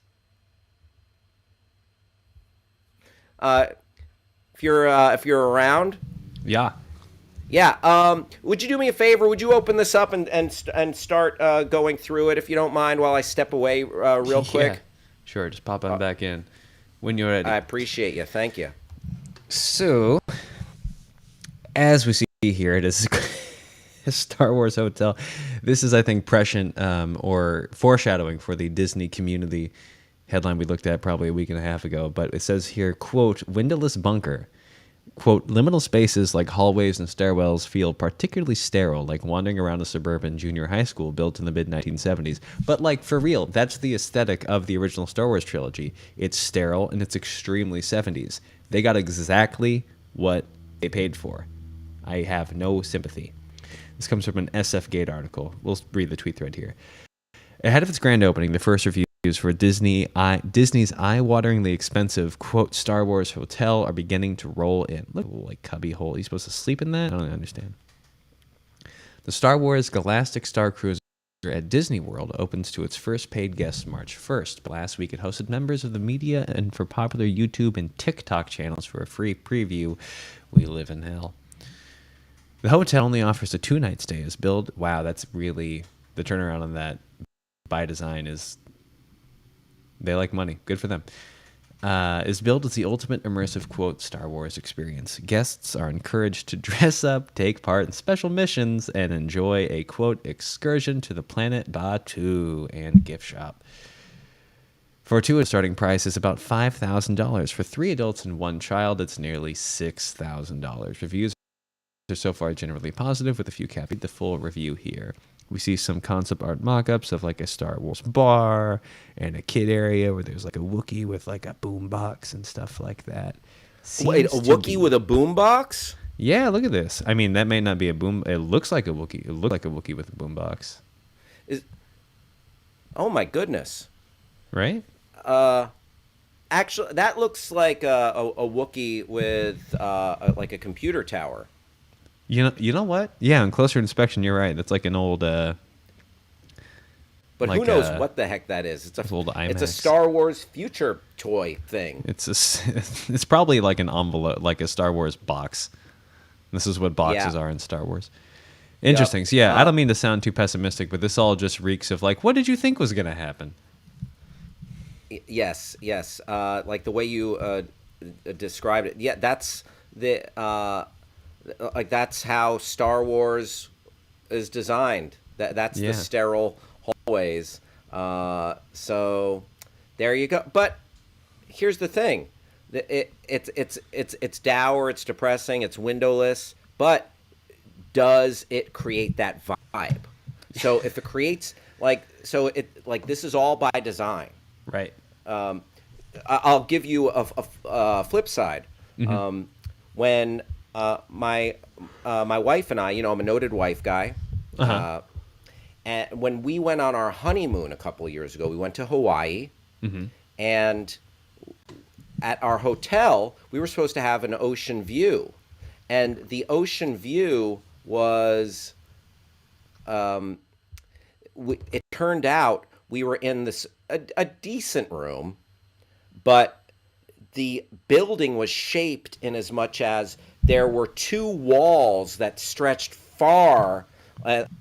If you're around. Yeah. Yeah. Would you do me a favor? Would you open this up and start going through it, if you don't mind, while I step away real quick? Yeah. Sure. Just pop on back in when you're ready. I appreciate you. Thank you. So, as we see here, it is a Star Wars hotel. This is, I think, prescient or foreshadowing for the Disney Community headline we looked at probably a week and a half ago. But it says here, quote, windowless bunker. Quote, liminal spaces like hallways and stairwells feel particularly sterile, like wandering around a suburban junior high school built in the mid-1970s. But, like, for real, that's the aesthetic of the original Star Wars trilogy. It's sterile, and it's extremely 70s. They got exactly what they paid for. I have no sympathy. This comes from an SF Gate article. We'll read the tweet thread here. Ahead of its grand opening, the first reviews for Disney's eye-wateringly expensive, quote, Star Wars hotel are beginning to roll in. Look, like cubby hole. Are you supposed to sleep in that? I don't understand. The Star Wars Galactic Star Cruiser at Disney World opens to its first paid guests March 1st. Last week, it hosted members of the media and for popular YouTube and TikTok channels for a free preview. We live in hell. The hotel only offers a 2-night stay as billed. Wow, that's really the turnaround on that by design is they like money. Good for them. Is billed as the ultimate immersive, quote, Star Wars experience. Guests are encouraged to dress up, take part in special missions, and enjoy a, quote, excursion to the planet Batuu and gift shop. For two, the starting price is about $5,000. For 3 adults and 1 child, it's nearly $6,000. Reviews are so far generally positive, with a few caveats. The full review here. We see some concept art mock-ups of like a Star Wars bar and a kid area where there's like a Wookiee with like a boombox and stuff like that. Wait, a Wookiee with a boombox? Yeah, look at this. I mean, that may not be a boom. It looks like a Wookiee. It looks like a Wookiee with a boombox. Oh my goodness! Right? Actually, that looks like a Wookiee with like a computer tower. You know what? Yeah, on closer inspection, you're right. That's like an old. But like who knows what the heck that is? It's a Star Wars future toy thing. It's probably like an envelope, like a Star Wars box. This is what boxes are in Star Wars. Interesting. Yep. So yeah, I don't mean to sound too pessimistic, but this all just reeks of like, what did you think was going to happen? Yes. Like the way you described it. Yeah, that's the. Like that's how Star Wars is designed. That's the sterile hallways. So there you go. But here's the thing: it's dour, it's depressing, it's windowless. But does it create that vibe? So if it creates this is all by design, right? I'll give you a flip side. Mm-hmm. When my wife and I, I'm a noted wife guy. Uh-huh. And when we went on our honeymoon a couple of years ago, we went to Hawaii. Mm-hmm. And at our hotel, we were supposed to have an ocean view. And the ocean view was, it turned out we were in a decent room, but the building was shaped in as much as there were 2 walls that stretched far,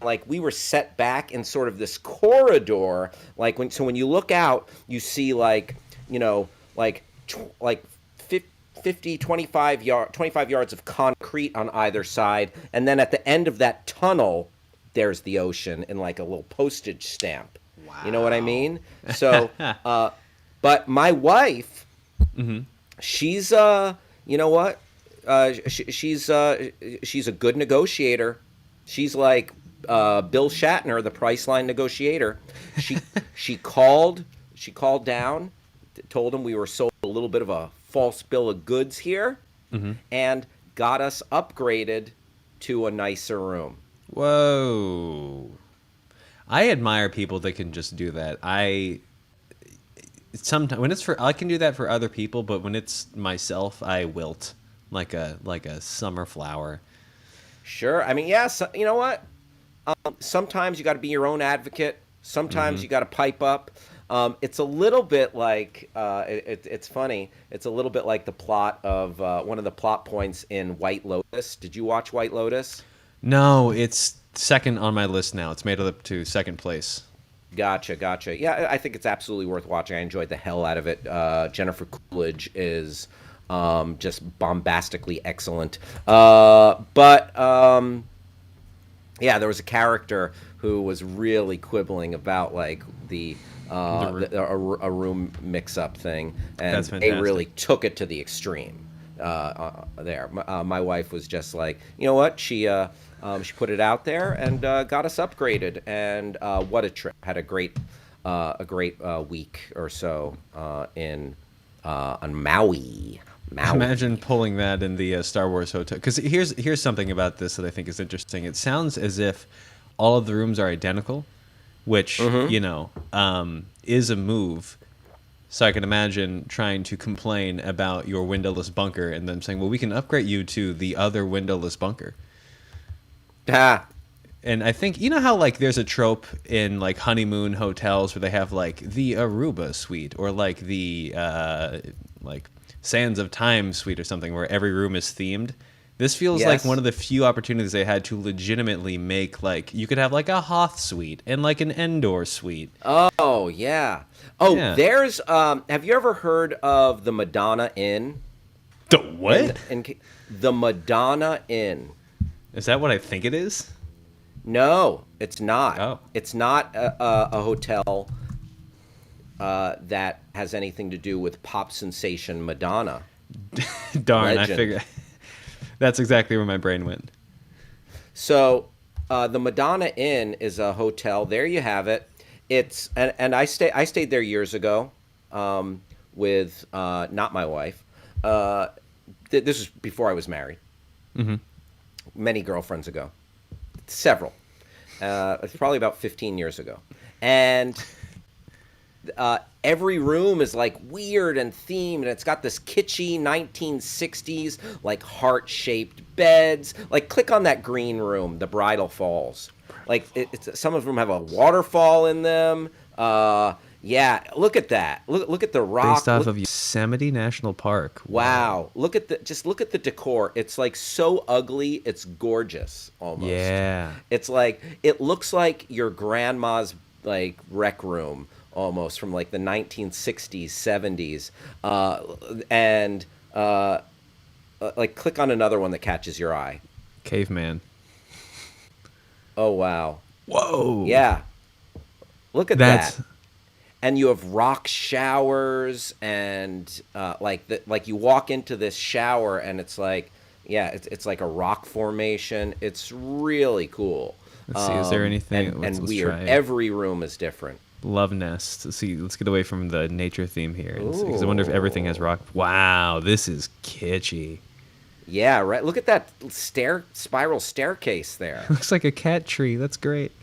like we were set back in sort of this corridor. Like when you look out, you see like 50, 25 yards of concrete on either side, and then at the end of that tunnel, there's the ocean in like a little postage stamp. Wow. You know what I mean? So, but my wife. Mm-hmm. She's you know what? She's a good negotiator. She's like Bill Shatner, the Priceline negotiator. She called down, told him we were sold a little bit of a false bill of goods here, mm-hmm. and got us upgraded to a nicer room. Whoa! I admire people that can just do that. Sometimes when it's I can do that for other people, but when it's myself, I wilt like a summer flower. Sure. I mean, yeah. So, you know what? Sometimes you got to be your own advocate. Sometimes you got to pipe up. It's a little bit like it's funny. It's a little bit like the plot of one of the plot points in White Lotus. Did you watch White Lotus? No, it's second on my list now. It's made it up to second place. Gotcha. Yeah, I think it's absolutely worth watching. I enjoyed the hell out of it. Jennifer Coolidge is just bombastically excellent. But there was a character who was really quibbling about like a room mix-up thing, and they really took it to the extreme. There, my wife was just like, you know what? She put it out there and got us upgraded, and what a trip! Had a great week or so on Maui. Imagine pulling that in the Star Wars hotel. Because here's something about this that I think is interesting. It sounds as if all of the rooms are identical, which, is a move. So I can imagine trying to complain about your windowless bunker and then saying, well, we can upgrade you to the other windowless bunker. Ah, And I think, you know how, like, there's a trope in, like, honeymoon hotels where they have, like, the Aruba suite or, like, the, like, Sands of Time suite or something where every room is themed? This feels like yes. one of the few opportunities they had to legitimately make, like, you could have, like, a Hoth suite and, like, an Endor suite. Oh, yeah. Oh, Yeah. there's, have you ever heard of the Madonna Inn? The what? The Madonna Inn. Is that what I think it is? No, it's not. Oh. It's not a hotel that has anything to do with pop sensation Madonna. Darn, Legend. I figured. That's exactly where my brain went. So, the Madonna Inn is a hotel. There you have it. It's and I stayed there years ago with not my wife. This was before I was married. Mm-hmm. Many girlfriends ago, several. It's probably about 15 years ago, and every room is like weird and themed, and it's got this kitschy 1960s like heart-shaped beds. Like, click on that green room, the Bridal Falls. Like, it's some of them have a waterfall in them. Yeah, look at that. Look at the rock. Based off of Yosemite National Park. Wow. Look at the decor. It's like so ugly, it's gorgeous almost. Yeah. It's like it looks like your grandma's like rec room almost from like the 1960s, 70s. And like click on another one that catches your eye. Caveman. Oh wow. Whoa. Yeah. Look at That's... that. And you have rock showers, and like you walk into this shower, and it's like, yeah, it's like a rock formation. It's really cool. Let's see, is there anything? And let's weird? try Every room is different. Love Nest. Let's see, let's get away from the nature theme here, because I Ooh. wonder if everything has rock. Wow, this is kitschy. Yeah, right. Look at that spiral staircase there. Looks like a cat tree. That's great.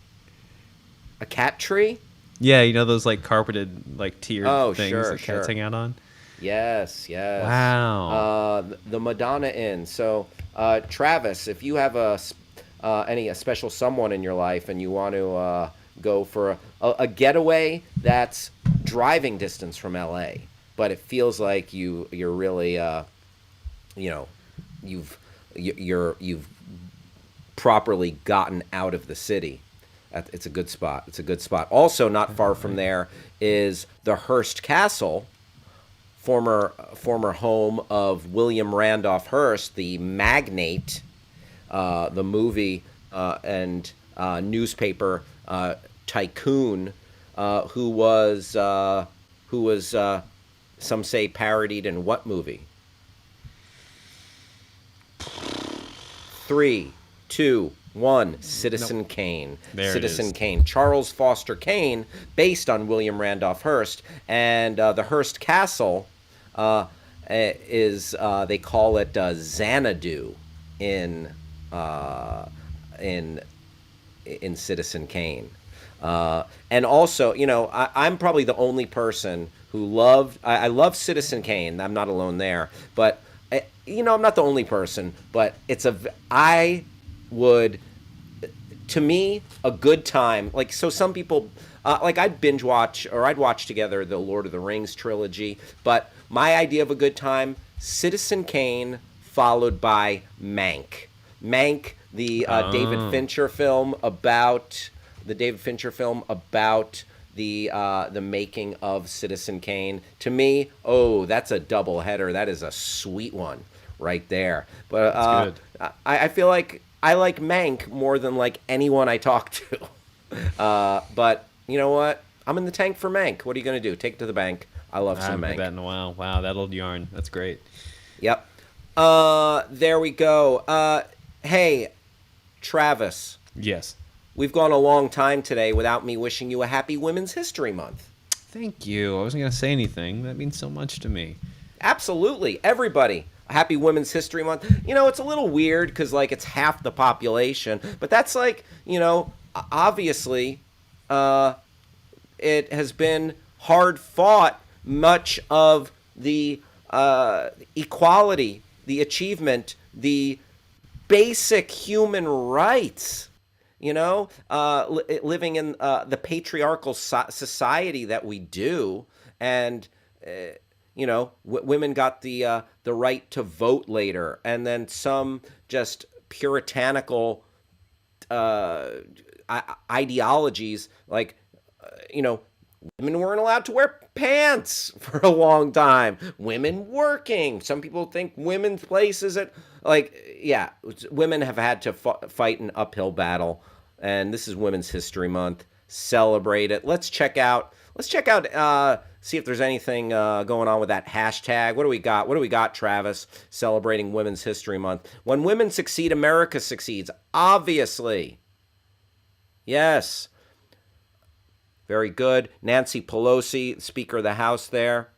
A cat tree? Yeah, you know those like carpeted, like tiered things sure, that cats hang out on? Yes. Wow. The Madonna Inn. So, Travis, if you have a special someone in your life and you want to go for a getaway that's driving distance from LA, but it feels like you're really you've properly gotten out of the city. It's a good spot. It's a good spot. Also, not far from there is the Hearst Castle, former home of William Randolph Hearst, the magnate, the movie and newspaper tycoon, who was some say parodied in what movie? 3, 2, 1. Citizen Kane. There Citizen it is. Kane. Charles Foster Kane, based on William Randolph Hearst, and the Hearst Castle is they call it Xanadu in Citizen Kane. And also, I'm probably the only person who I love Citizen Kane. I'm not alone there, but I'm not the only person. But to me, a good time. Like, so some people, like I'd binge watch or I'd watch together the Lord of the Rings trilogy. But my idea of a good time: Citizen Kane followed by Mank. Mank, the David Fincher film about the making of Citizen Kane. To me, that's a double header. That is a sweet one right there. But That's good. I feel like I like Mank more than like anyone I talk to. But you know what? I'm in the tank for Mank. What are you going to do? Take it to the bank. I love I some haven't Mank. heard that in a while. Wow, that old yarn. That's great. Yep. There we go. Hey, Travis. Yes. We've gone a long time today without me wishing you a happy Women's History Month. Thank you. I wasn't going to say anything. That means so much to me. Absolutely. Everybody. A happy Women's History Month. It's a little weird because, like, it's half the population. But that's, like, obviously, it has been hard fought. Much of the equality, the achievement, the basic human rights, living in the patriarchal society that we do, and women got the right to vote later, and then some just puritanical uh, ideologies like you know women weren't allowed to wear pants for a long time. Women working. Some people think women's place is at yeah, women have had to fight an uphill battle, and this is Women's History Month. Celebrate it. Let's check out. See if there's anything going on with that hashtag. What do we got? What do we got, Travis? Celebrating Women's History Month. When women succeed, America succeeds. Obviously. Yes. Very good. Nancy Pelosi, Speaker of the House there.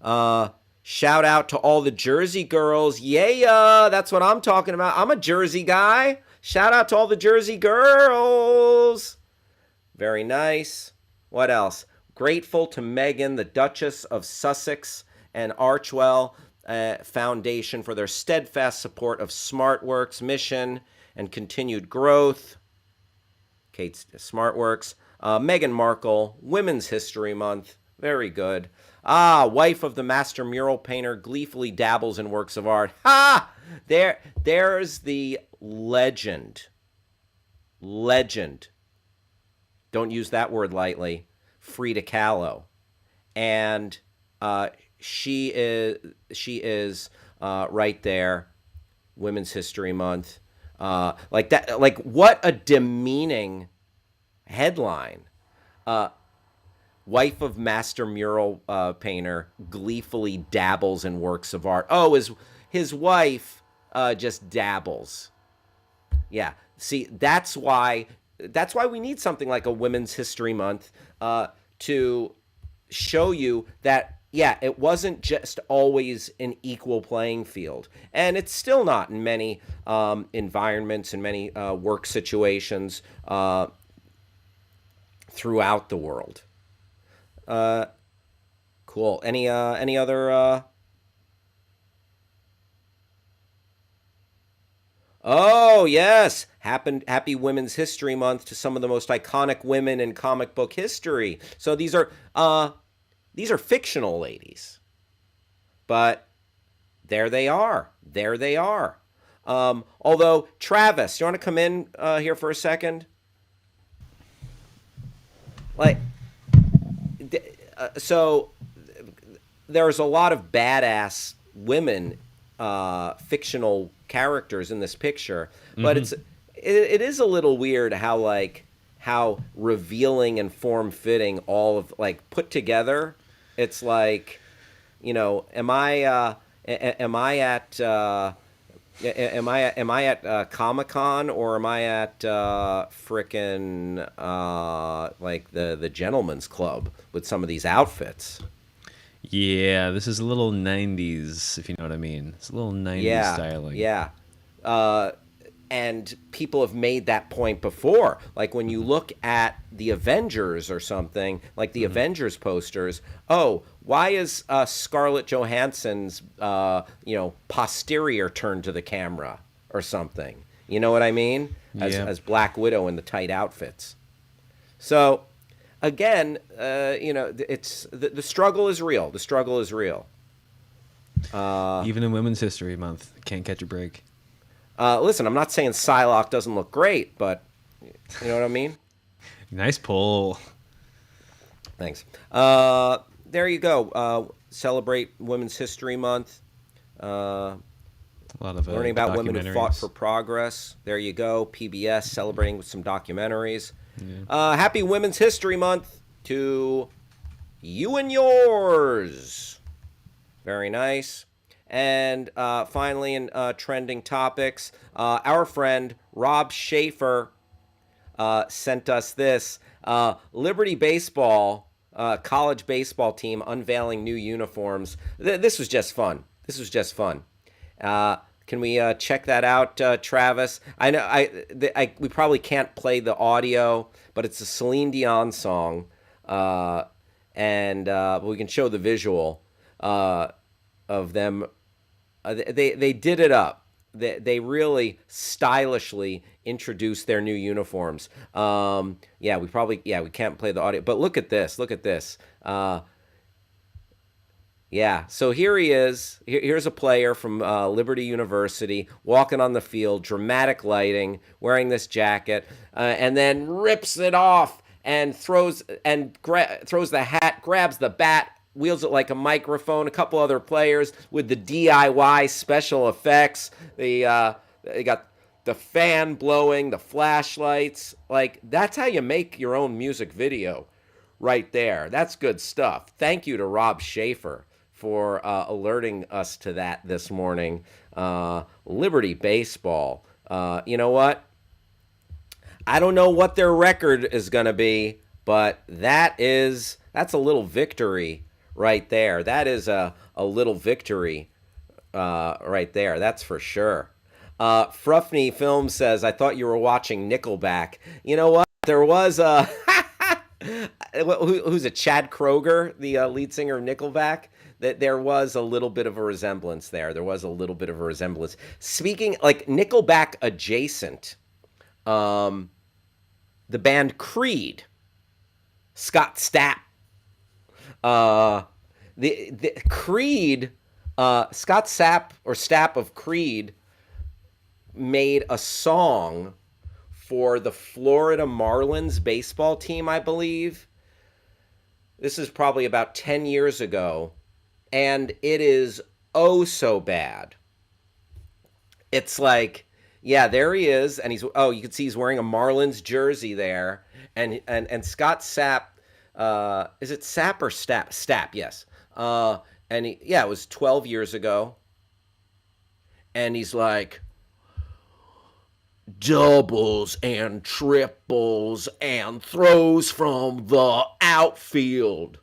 Shout out to all the Jersey girls. Yeah, that's what I'm talking about. I'm a Jersey guy. Shout out to all the Jersey girls. Very nice. What else? Grateful to Meghan, the Duchess of Sussex, and Archwell Foundation for their steadfast support of SmartWorks' mission and continued growth. Kate's SmartWorks. Meghan Markle, Women's History Month. Very good. Wife of the master mural painter gleefully dabbles in works of art. Ha! There's the legend. Legend. Don't use that word lightly. Frida Kahlo. And she is right there. Women's History Month. Like that. Like, what a demeaning headline. Wife of master mural painter gleefully dabbles in works of art. Oh, his wife just dabbles. Yeah. See, that's why we need something like a Women's History Month to show you that, yeah, it wasn't just always an equal playing field. And it's still not in many environments and many work situations throughout the world. Cool. Any other? Oh yes, happy Women's History Month to some of the most iconic women in comic book history. So these are fictional ladies, but there they are. There they are. Although Travis, you want to come in here for a second? Like, so there's a lot of badass women, fictional characters in this picture, but it is a little weird how revealing and form fitting all of put together. It's like, am I at Comic-Con, or am I at frickin' the Gentleman's Club with some of these outfits? Yeah, this is a little 90s, if you know what I mean. It's a little 90s styling. Yeah. And people have made that point before. Like when you look at the Avengers or something, like the Avengers posters, why is Scarlett Johansson's posterior turned to the camera or something? You know what I mean? As Black Widow in the tight outfits. So again, it's the struggle is real. The struggle is real. Even in Women's History Month, can't catch a break. Listen, I'm not saying Psylocke doesn't look great, but you know what I mean? Nice pull. Thanks. There you go. Celebrate Women's History Month. A lot of learning about women who fought for progress. There you go. PBS celebrating with some documentaries. Yeah. Happy Women's History Month to you and yours. Very nice. And finally, in trending topics, our friend Rob Schaefer sent us this. Liberty Baseball, college baseball team unveiling new uniforms. This was just fun. Can we check that out, Travis? I know we probably can't play the audio, but it's a Celine Dion song, and but we can show the visual of them. They did it up. They really stylishly introduced their new uniforms. We can't play the audio, but look at this. Look at this. Yeah, so here he is. Here's a player from Liberty University walking on the field, dramatic lighting, wearing this jacket, and then rips it off and throws the hat, grabs the bat, wields it like a microphone. A couple other players with the DIY special effects. They got the fan blowing, the flashlights. Like, that's how you make your own music video right there. That's good stuff. Thank you to Rob Schaefer for alerting us to that this morning. Liberty Baseball. You know what? I don't know what their record is going to be, but that's a little victory right there. That is a little victory right there. That's for sure. Fruffney Film says, I thought you were watching Nickelback. You know what? There was a... who's a Chad Kroeger, the lead singer of Nickelback? That there was a little bit of a resemblance there. Speaking like Nickelback adjacent, the band Creed, Scott Stapp, the Creed, Scott Stapp of Creed made a song for the Florida Marlins baseball team, I believe. This is probably about 10 years ago. And it is oh so bad. It's like, yeah, there he is, and you can see he's wearing a Marlins jersey there, and Scott Sapp, is it Sapp or Stapp? Stapp, yes. It was 12 years ago, and he's like, doubles and triples and throws from the outfield.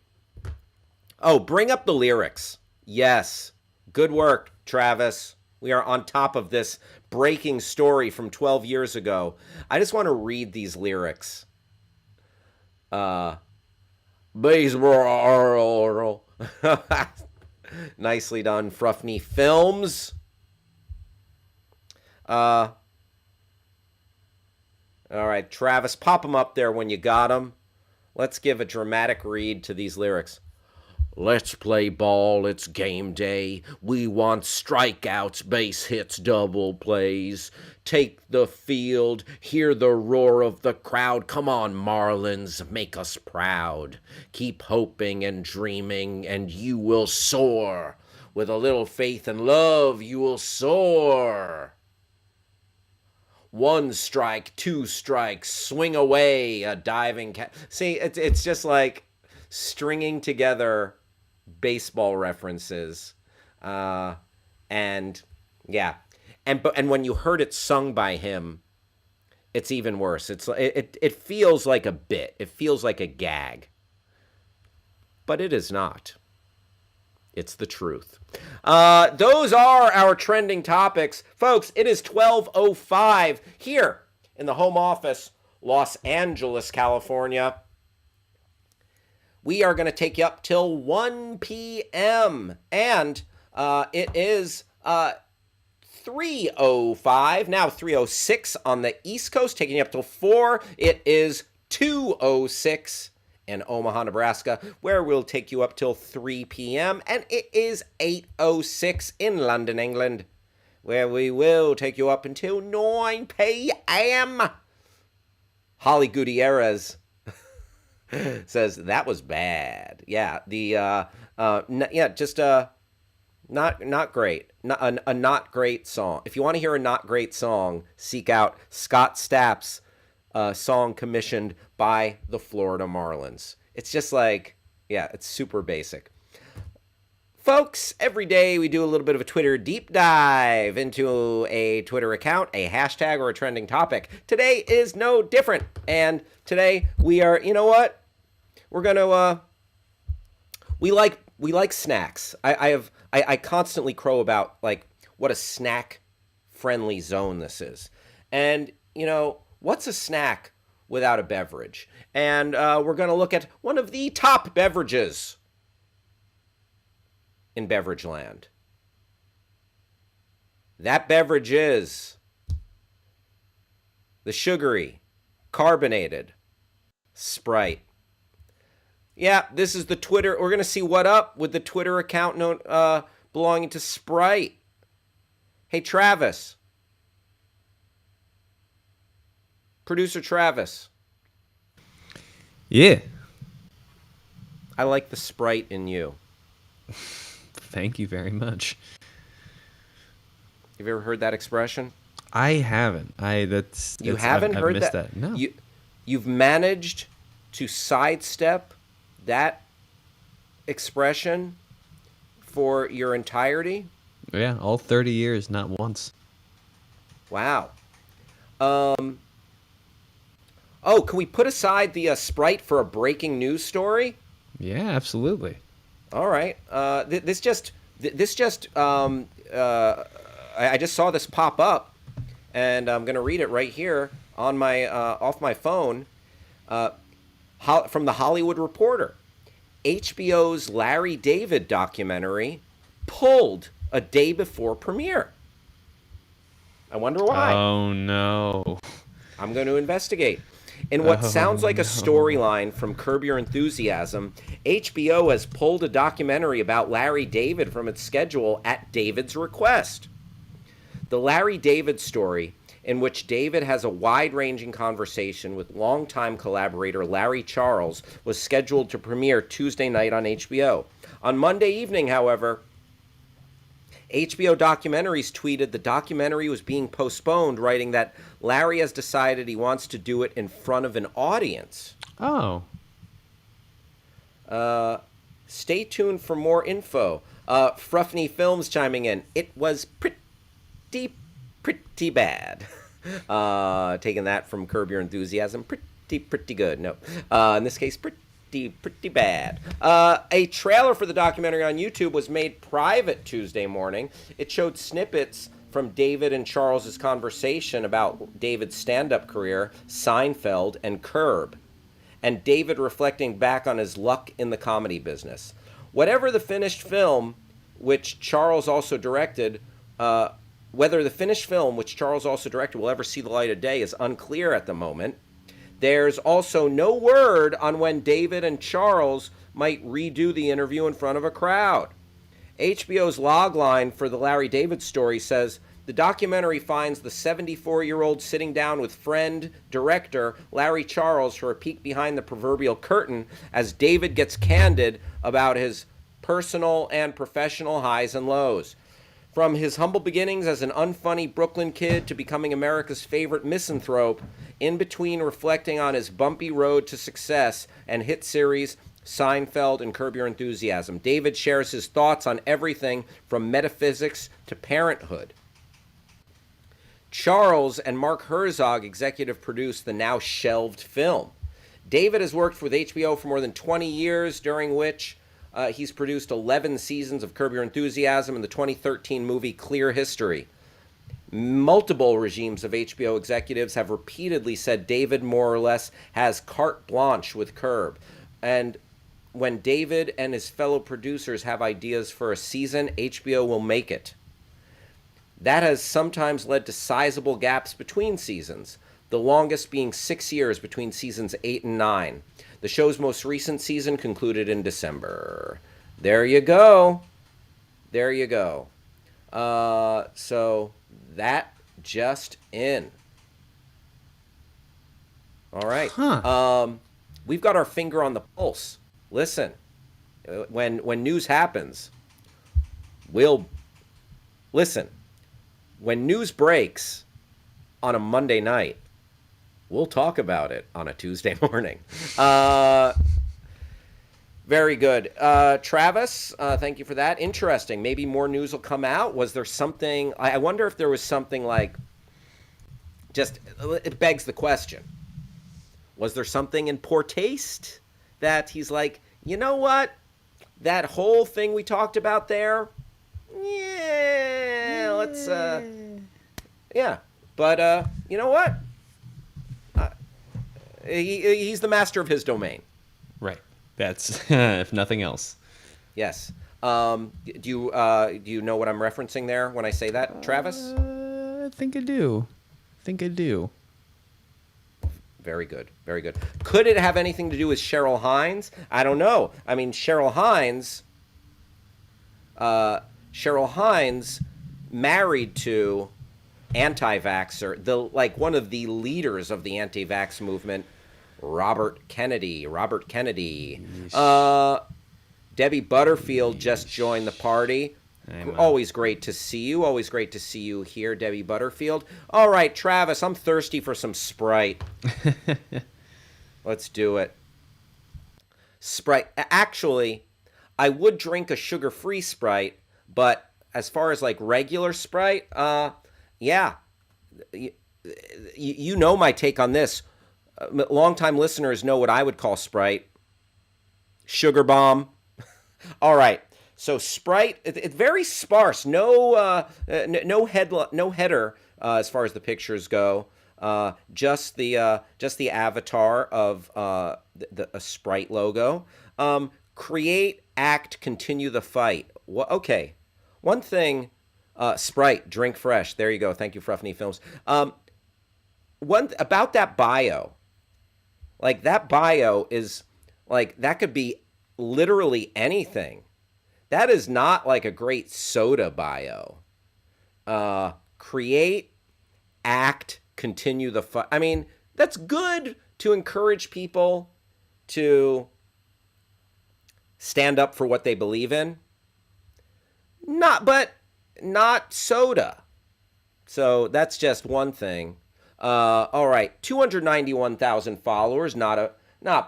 Oh, bring up the lyrics. Yes. Good work, Travis. We are on top of this breaking story from 12 years ago. I just want to read these lyrics. Baseball. Nicely done, Fruffney Films. All right, Travis, pop them up there when you got them. Let's give a dramatic read to these lyrics. Let's play ball, it's game day. We want strikeouts, base hits, double plays. Take the field, hear the roar of the crowd. Come on, Marlins, make us proud. Keep hoping and dreaming, and you will soar. With a little faith and love, you will soar. 1 strike, 2 strikes, swing away, a diving cat. See, it's just like stringing together baseball references, and when you heard it sung by him, it's even worse. It feels like a bit. It feels like a gag, but it is not. It's the truth. Those are our trending topics, folks. It is 12:05 here in the home office, Los Angeles, California. We are going to take you up till 1 p.m. And it is 3:05, now 3:06 on the East Coast, taking you up till 4. It is 2:06 in Omaha, Nebraska, where we'll take you up till 3 p.m. And it is 8:06 in London, England, where we will take you up until 9 p.m. Holly Gutierrez says that was bad. Yeah, not great. A not great song. If you want to hear a not great song, seek out Scott Stapp's song commissioned by the Florida Marlins. It's just like, yeah, it's super basic. Folks, every day we do a little bit of a Twitter deep dive into a Twitter account, a hashtag, or a trending topic. Today is no different. And today we are, you know what? We're gonna we like snacks. I constantly crow about like what a snack friendly zone this is. And, what's a snack without a beverage? And we're going to look at one of the top beverages in beverage land. That beverage is the sugary, carbonated Sprite. Yeah, this is the Twitter. We're going to see what up with the Twitter account belonging to Sprite. Hey, Travis. Producer Travis. Yeah. I like the Sprite in you. Thank you very much. Have you ever heard that expression? I haven't. You haven't heard I've missed that? No. You've managed to sidestep that expression for your entirety? Yeah, all 30 years, not once. Wow. Can we put aside the Sprite for a breaking news story? Yeah, absolutely. All right. I just saw this pop up, and I'm going to read it right here on my off my phone from the Hollywood Reporter. HBO's Larry David documentary pulled a day before premiere. I wonder why. Oh, no. I'm going to investigate. In what sounds like a storyline from Curb Your Enthusiasm, HBO has pulled a documentary about Larry David from its schedule at David's request. The Larry David story, in which David has a wide-ranging conversation with longtime collaborator Larry Charles, was scheduled to premiere Tuesday night on HBO. On Monday evening, however, HBO Documentaries tweeted the documentary was being postponed, writing that Larry has decided he wants to do it in front of an audience. Oh. Stay tuned for more info. Fruffney Films chiming in. It was pretty bad. Taking that from Curb Your Enthusiasm. Pretty good. No. In this case, pretty bad. A trailer for the documentary on YouTube was made private Tuesday morning. It showed snippets from David and Charles's conversation about David's stand-up career, Seinfeld, and Curb, and David reflecting back on his luck in the comedy business. Whatever the finished film, which Charles also directed, whether the finished film, which Charles also directed, will ever see the light of day is unclear at the moment. There's also no word on when David and Charles might redo the interview in front of a crowd. HBO's logline for the Larry David story says, the documentary finds the 74-year-old sitting down with friend, director Larry Charles for a peek behind the proverbial curtain as David gets candid about his personal and professional highs and lows. From his humble beginnings as an unfunny Brooklyn kid to becoming America's favorite misanthrope, in between reflecting on his bumpy road to success and hit series Seinfeld and Curb Your Enthusiasm, David shares his thoughts on everything from metaphysics to parenthood. Charles and Mark Herzog executive produced the now shelved film. David has worked with HBO for more than 20 years, during which he's produced 11 seasons of Curb Your Enthusiasm and the 2013 movie Clear History. Multiple regimes of HBO executives have repeatedly said David more or less has carte blanche with Curb. And when David and his fellow producers have ideas for a season, HBO will make it. That has sometimes led to sizable gaps between seasons, the longest being 6 years between seasons 8 and 9. The show's most recent season concluded in December. There you go. So that just in. All right. We've got our finger on the pulse. Listen, when news happens, we'll listen. When news breaks on a Monday night, we'll talk about it on a Tuesday morning. Very good. Travis, thank you for that. Interesting. Maybe more news will come out. Was there something... I wonder if there was something like... Just, it begs the question. Was there something in poor taste that he's like, you know what? That whole thing we talked about there? Yeah, Yeah, but you know what? He's the master of his domain. Right. That's if nothing else. Yes. Do you know what I'm referencing there when I say that, Travis? I think I do. Very good. Very good. Could it have anything to do with Cheryl Hines? I don't know. I mean, Cheryl Hines married to anti-vaxxer, the like one of the leaders of the anti-vax movement, Robert Kennedy. Uh, Debbie Butterfield just joined the party. Always great to see you. Always great to see you here, Debbie Butterfield. All right, Travis, I'm thirsty for some Sprite. Let's do it. Sprite. Actually, I would drink a sugar-free Sprite, but as far as like regular Sprite, yeah, you know my take on this. Longtime listeners know what I would call Sprite. Sugar bomb. All right. So Sprite, it's very sparse. No header as far as the pictures go. Just the avatar of the a Sprite logo. Create, act, continue the fight. Okay. One thing. Sprite, drink fresh. There you go. Thank you, Fruffney Films. One about that bio. Like that bio is like that could be literally anything. That is not like a great soda bio. Create, act, continue the fight. I mean, that's good to encourage people to stand up for what they believe in. Not soda. So that's just one thing. All right, 291,000 followers. Not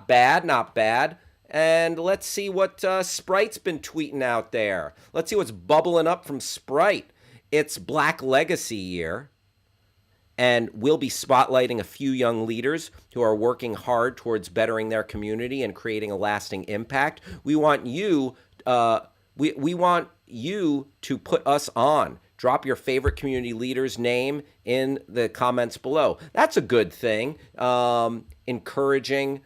bad. And let's see what Sprite's been tweeting out there. Let's see what's bubbling up from Sprite. It's Black Legacy year, and we'll be spotlighting a few young leaders who are working hard towards bettering their community and creating a lasting impact. We want you, we want you to put us on. Drop your favorite community leader's name in the comments below. That's a good thing. Encouraging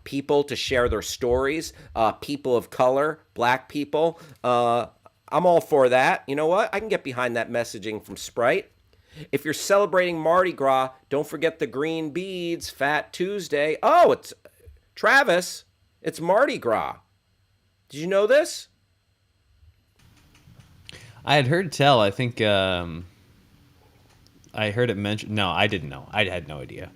people to share their stories, people of color, black people. I'm all for that. You know what? I can get behind that messaging from Sprite. If you're celebrating Mardi Gras, don't forget the green beads, Fat Tuesday. Oh, it's Travis. It's Mardi Gras. Did you know this? I had heard tell. I think I heard it mentioned. No, I didn't know. I had no idea.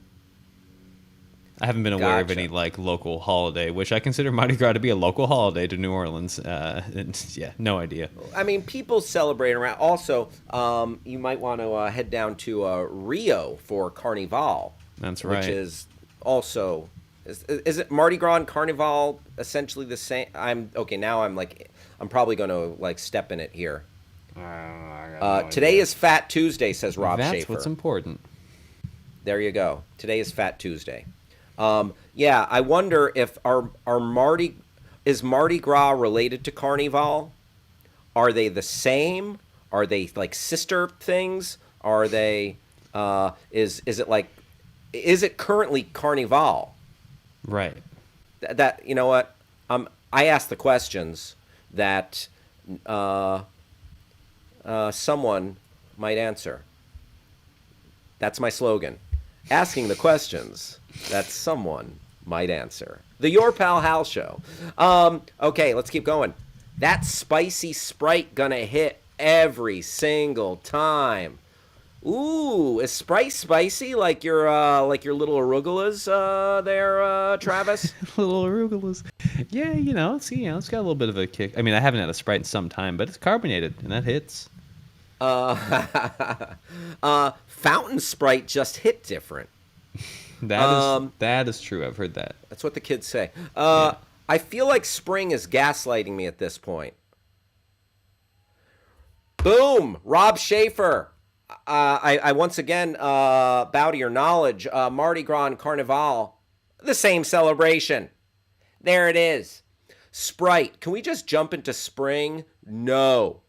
I haven't been aware of any like local holiday, which I consider Mardi Gras to be a local holiday to New Orleans. And, yeah, no idea. I mean, people celebrate around. Also, you might want to head down to Rio for Carnival. That's right. Which is also is it Mardi Gras and Carnival essentially the same? Now I'm probably going to like step in it here. Today is Fat Tuesday, says Rob Schaefer. That's what's important. There you go. Today is Fat Tuesday. Yeah, I wonder if is Mardi Gras related to Carnival? Are they the same? Are they like sister things? Are they is it currently Carnival? Right. That you know what? I ask the questions that someone might answer. That's my slogan. Asking the questions that someone might answer. The Your Pal Hal Show. Okay, let's keep going. That spicy Sprite gonna hit every single time. Ooh, is Sprite spicy like your little arugulas there, Travis? Little arugulas. Yeah, it's got a little bit of a kick. I mean, I haven't had a Sprite in some time, but it's carbonated and that hits. Fountain Sprite just hit different. That is true. I've heard that. That's what the kids say. I feel like spring is gaslighting me at this point. Boom! Rob Schaefer. I once again bow to your knowledge. Mardi Gras and Carnival, the same celebration. There it is. Sprite. Can we just jump into spring? No.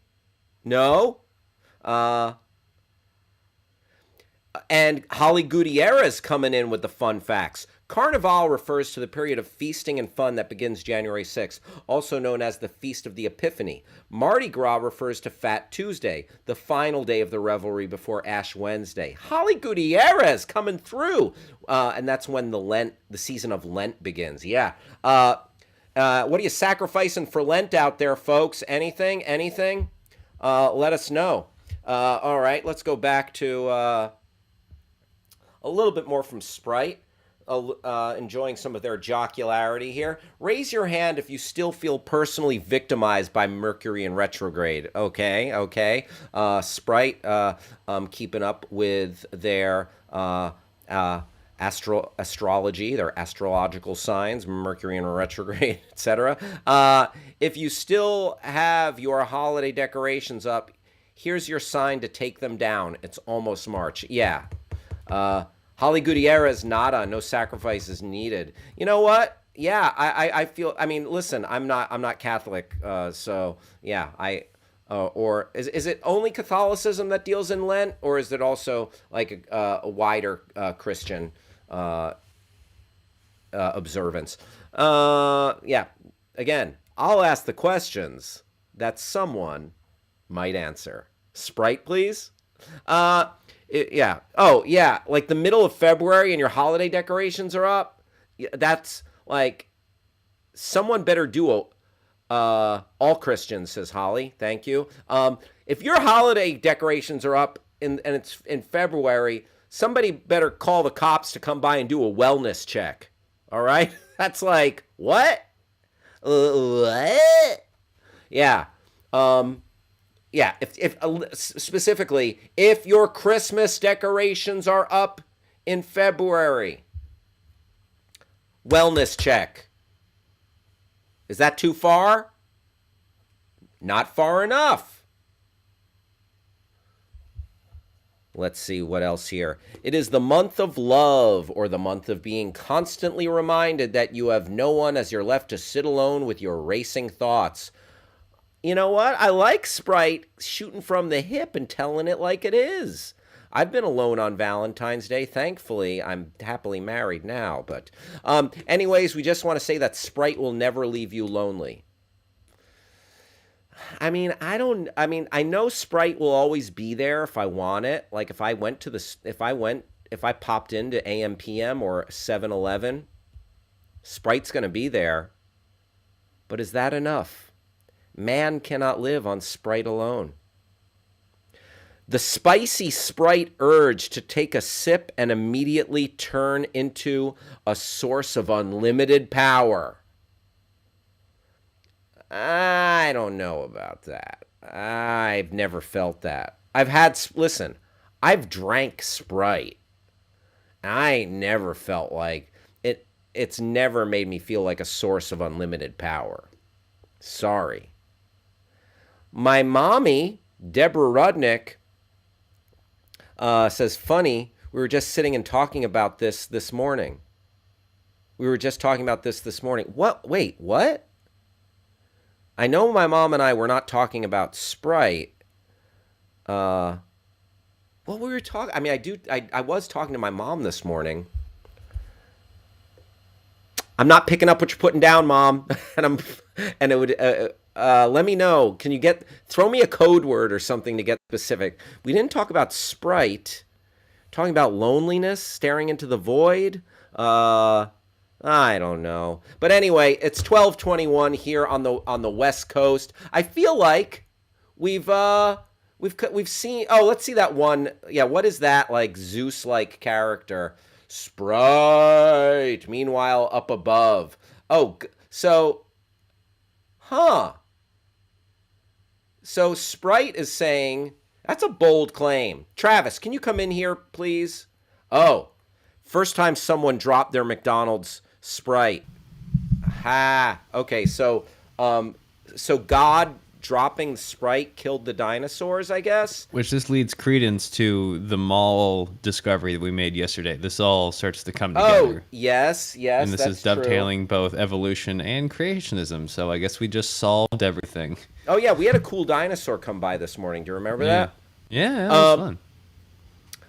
And Holly Gutierrez coming in with the fun facts. Carnival refers to the period of feasting and fun that begins January 6th, also known as the Feast of the Epiphany. Mardi Gras refers to Fat Tuesday, the final day of the revelry before Ash Wednesday. Holly Gutierrez coming through, and that's when the season of Lent begins. Yeah. What are you sacrificing for Lent out there, folks? Anything? Let us know. All right, let's go back to a little bit more from Sprite. Enjoying some of their jocularity here. Raise your hand if you still feel personally victimized by Mercury in retrograde. Okay. Sprite, keeping up with their astrology, their astrological signs, Mercury in retrograde, etc. If you still have your holiday decorations up, here's your sign to take them down. It's almost March. Yeah. Holly Gutierrez, nada, no sacrifices needed. You know what? Yeah, I feel. I mean, listen, I'm not Catholic, so yeah, or is it only Catholicism that deals in Lent, or is it also like a wider Christian observance? Yeah. Again, I'll ask the questions that someone might answer. Sprite, please. Yeah. Oh, yeah. Like the middle of February and your holiday decorations are up. That's like someone better do all Christians, says Holly. Thank you. If your holiday decorations are up and it's in February, somebody better call the cops to come by and do a wellness check. All right. That's like, what? What? Yeah. Yeah, if specifically, if your Christmas decorations are up in February, wellness check. Is that too far? Not far enough. Let's see what else here. It is the month of love, or the month of being constantly reminded that you have no one as you're left to sit alone with your racing thoughts. You know what? I like Sprite shooting from the hip and telling it like it is. I've been alone on Valentine's Day. Thankfully, I'm happily married now. But anyways, we just want to say that Sprite will never leave you lonely. I mean, I know Sprite will always be there if I want it. Like if I popped into AM PM or 7-Eleven, Sprite's going to be there. But is that enough? Man cannot live on Sprite alone. The spicy Sprite urge to take a sip and immediately turn into a source of unlimited power. I don't know about that. I've never felt that. I've drank Sprite. I never felt like it. It's never made me feel like a source of unlimited power. Sorry. My mommy, Deborah Rudnick, says, funny, we were just sitting and talking about this morning. What? Wait, what? I know my mom and I were not talking about Sprite. Well, we were talking. I mean, I was talking to my mom this morning. I'm not picking up what you're putting down, Mom. And it would. Let me know. Can you throw me a code word or something to get specific? We didn't talk about Sprite. Talking about loneliness, staring into the void. I don't know. But anyway, it's 12:21 here on the West Coast. I feel like we've seen. Oh, let's see that one. Yeah, what is that like Zeus-like character? Sprite. Meanwhile, up above. Oh, so, So Sprite is saying, that's a bold claim. Travis, can you come in here, please? Oh, first time someone dropped their McDonald's Sprite. Ha. Okay, so God dropping Sprite killed the dinosaurs, I guess? Which this leads credence to the mall discovery that we made yesterday. This all starts to come together. Oh, yes, and this that's is dovetailing both evolution and creationism. So I guess we just solved everything. Oh, yeah, we had a cool dinosaur come by this morning. Do you remember that? Yeah, that was fun.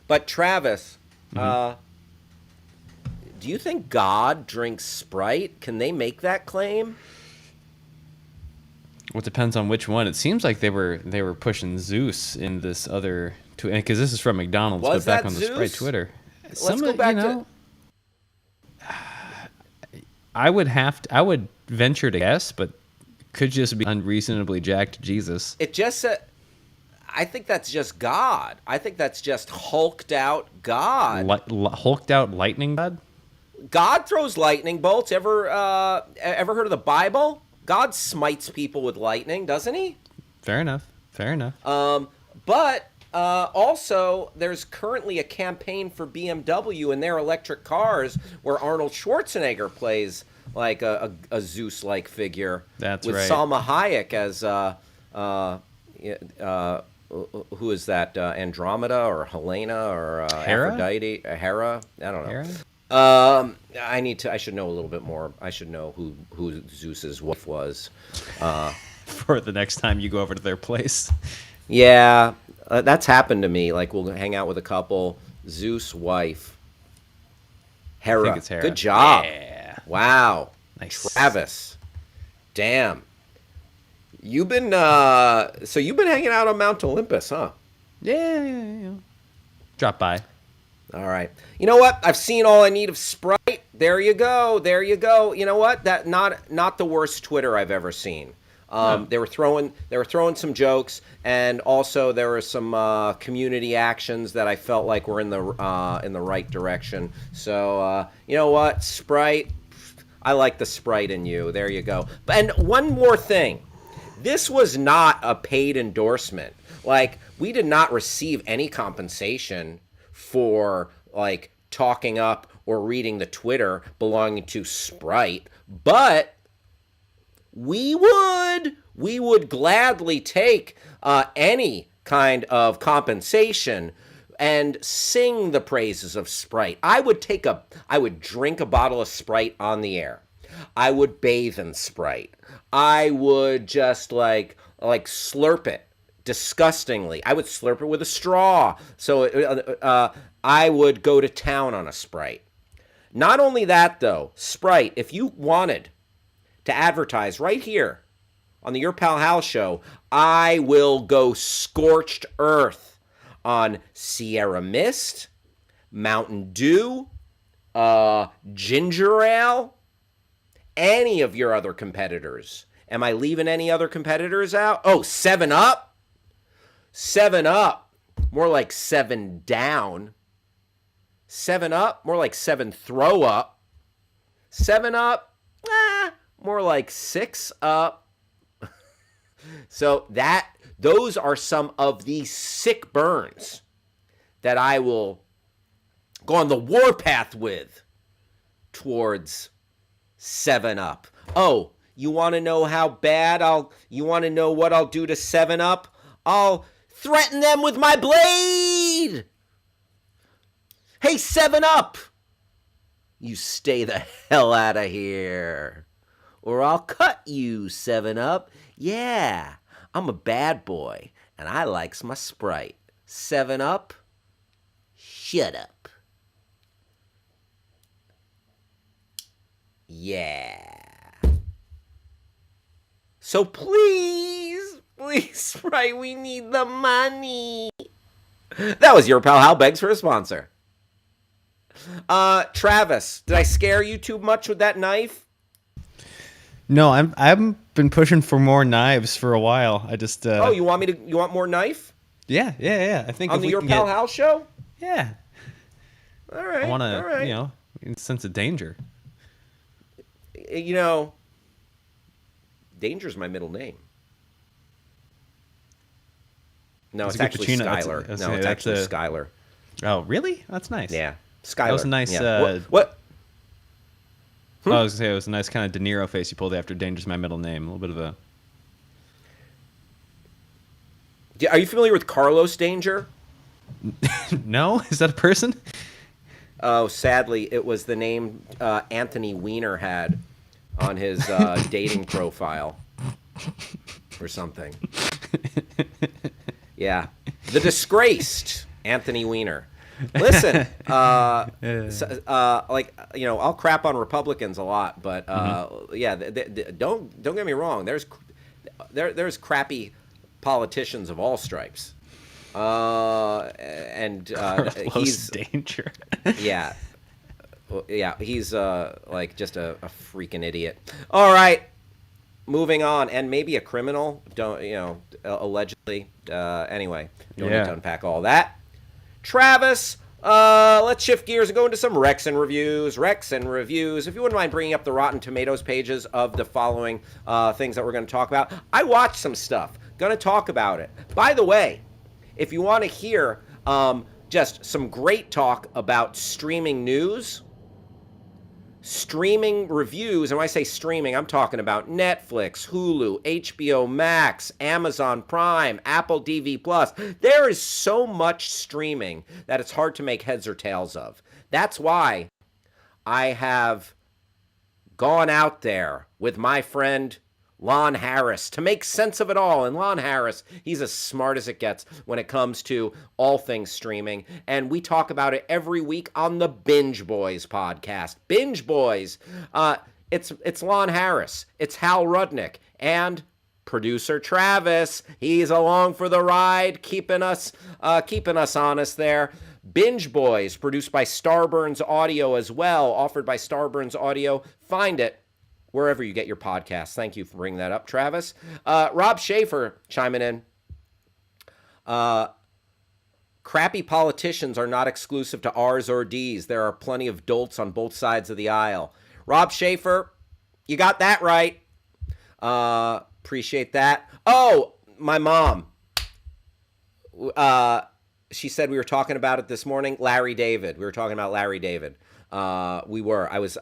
But Travis, do you think God drinks Sprite? Can they make that claim? Well, it depends on which one. It seems like they were pushing Zeus in this other because this is from McDonald's, Was but back that on the Zeus? Sprite Twitter. Let's go back to. I would venture to guess, but could just be unreasonably jacked Jesus. It just said. I think that's just God. I think that's just hulked out God. Hulked out lightning god? God throws lightning bolts. Ever heard of the Bible? God smites people with lightning, doesn't he? Fair enough. But also, there's currently a campaign for BMW and their electric cars where Arnold Schwarzenegger plays like a Zeus-like figure. That's with right. Salma Hayek as who is that? Andromeda or Helena or Hera? Aphrodite? Hera? I don't know. Hera? I should know a little bit more. I should know who Zeus's wife was. For the next time you go over to their place. Yeah, that's happened to me. Like, we'll hang out with a couple. Zeus' wife. Hera. I think it's Hera. Good job. Yeah. Wow. Nice. Travis. Damn. You've been hanging out on Mount Olympus, huh? Yeah. Drop by. All right. You know what? I've seen all I need of Sprite. There you go. You know what? That not the worst Twitter I've ever seen. They were throwing some jokes, and also there were some community actions that I felt like were in the right direction. So you know what? Sprite. I like the Sprite in you. There you go. And one more thing. This was not a paid endorsement. Like, we did not receive any compensation for, like, talking up or reading the Twitter belonging to Sprite, but we would gladly take any kind of compensation and sing the praises of Sprite. I would drink a bottle of Sprite on the air. I would bathe in Sprite. I would just like slurp it disgustingly. I would slurp it with a straw. So I would go to town on a Sprite. Not only that, though, Sprite, if you wanted to advertise right here on the Your Pal Hal show, I will go scorched earth on Sierra Mist, Mountain Dew, ginger ale, any of your other competitors. Am I leaving any other competitors out? Oh, 7 Up? 7 Up. More like 7 down. 7 Up? More like 7 throw up. 7 Up? More like 6 up. So those are some of the sick burns that I will go on the warpath with towards 7 Up. Oh, you want to know how bad you want to know what I'll do to 7 Up? I'll threaten them with my blade. Hey, 7 Up, you stay the hell out of here, or I'll cut you, 7 Up. Yeah, I'm a bad boy, and I likes my Sprite. 7 Up, shut up. Yeah. So please, Sprite, we need the money. That was Your Pal Hal begs for a sponsor. Travis, did I scare you too much with that knife? No, I've been pushing for more knives for a while. I just you want more knife? Yeah. I think on the Your Pal Hal show? Yeah. All right. I want to, sense of danger. Danger's my middle name. No, It's it's actually Pacino. Skylar. It's actually Skylar. Oh, really? That's nice. Yeah, Skylar. That was a nice. Yeah. What? I was gonna say it was a nice kind of De Niro face you pulled after "Danger's my middle name." A little bit of a. Are you familiar with Carlos Danger? No, is that a person? Oh, sadly, it was the name Anthony Weiner had on his dating profile or something. Yeah, the disgraced Anthony Weiner. Listen, like I'll crap on Republicans a lot, but yeah, don't get me wrong. There's crappy politicians of all stripes, and Carlos he's Danger. yeah, yeah, he's like just a freaking idiot. All right, moving on, and maybe a criminal. Don't allegedly. Anyway, don't need to Yeah. unpack all that. Travis, let's shift gears and go into some Recs and reviews. Recs and reviews. If you wouldn't mind bringing up the Rotten Tomatoes pages of the following things that we're going to talk about. I watched some stuff. Going to talk about it. By the way, if you want to hear just some great talk about streaming news, streaming reviews, and when I say streaming, I'm talking about Netflix, Hulu, HBO Max, Amazon Prime, Apple TV Plus. There is so much streaming that it's hard to make heads or tails of. That's why I have gone out there with my friend Lon Harris to make sense of it all. And Lon Harris, he's as smart as it gets when it comes to all things streaming. And we talk about it every week on the Binge Boys podcast. Binge Boys. It's Lon Harris. It's Hal Rudnick. And producer Travis. He's along for the ride, keeping us honest there. Binge Boys, produced by Starburns Audio as well, offered by Starburns Audio. Find it wherever you get your podcasts. Thank you for bringing that up, Travis. Rob Schaefer chiming in. Crappy politicians are not exclusive to R's or D's. There are plenty of dolts on both sides of the aisle. Rob Schaefer, you got that right. Appreciate that. Oh, my mom. She said we were talking about it this morning. Larry David. We were talking about Larry David. We were. I was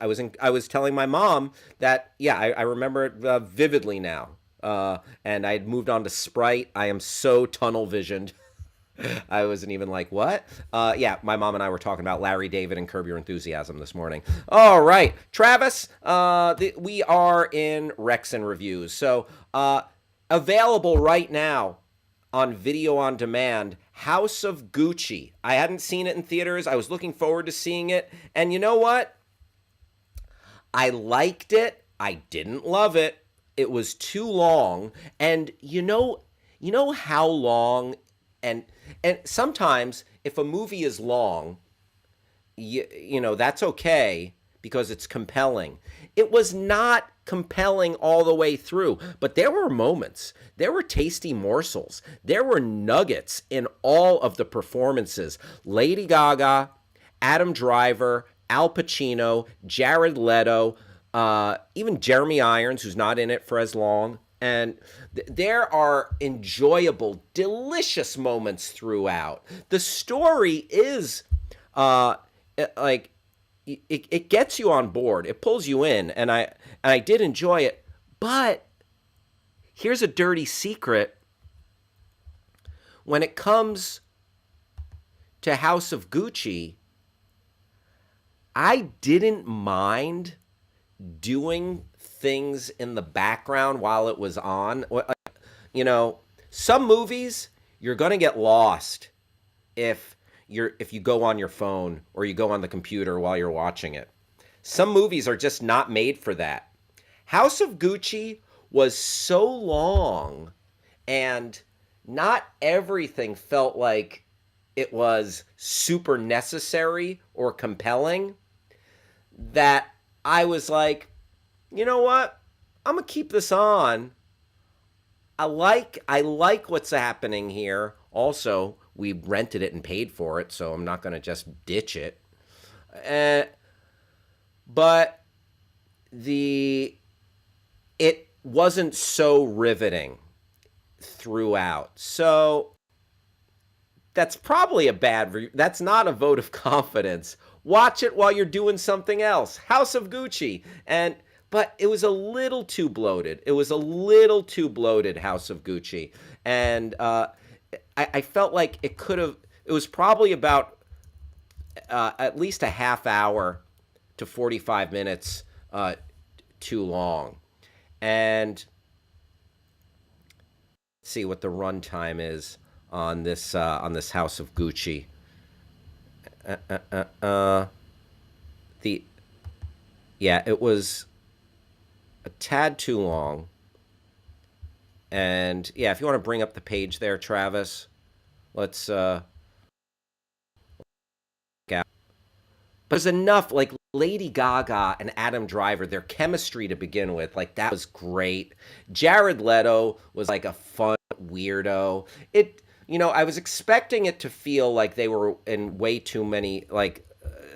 telling my mom that, yeah, I remember it vividly now. And I had moved on to Sprite. I am so tunnel visioned. I wasn't even like, what? Yeah, my mom and I were talking about Larry David and Curb Your Enthusiasm this morning. All right, Travis, we are in Recs and Reviews. So available right now on video on demand, House of Gucci. I hadn't seen it in theaters. I was looking forward to seeing it. And you know what? I liked it. I didn't love it. It was too long. And you know how long, and sometimes if a movie is long, you know, that's okay because it's compelling. It was not compelling all the way through, but there were moments. There were tasty morsels. There were nuggets in all of the performances. Lady Gaga, Adam Driver, Al Pacino, Jared Leto, even Jeremy Irons, who's not in it for as long. And there are enjoyable, delicious moments throughout. The story is it gets you on board. It pulls you in, and I did enjoy it. But here's a dirty secret. When it comes to House of Gucci, I didn't mind doing things in the background while it was on. You know, some movies you're going to get lost if you go on your phone or you go on the computer while you're watching it. Some movies are just not made for that. House of Gucci was so long, and not everything felt like it was super necessary or compelling, that I was like, you know what? I'm going to keep this on. I like what's happening here. Also, we rented it and paid for it, so I'm not going to just ditch it. But it wasn't so riveting throughout. So that's probably that's not a vote of confidence. Watch it while you're doing something else. House of Gucci. But it was a little too bloated. House of Gucci. And I felt like it was probably about at least a half hour to 45 minutes too long. And let's see what the runtime is on this House of Gucci. The Yeah, it was a tad too long. And yeah, if you want to bring up the page there, Travis, let's out. But there's enough, like Lady Gaga and Adam Driver, their chemistry to begin with, like that was great. Jared Leto was like a fun weirdo. I was expecting it to feel like they were in way too many, like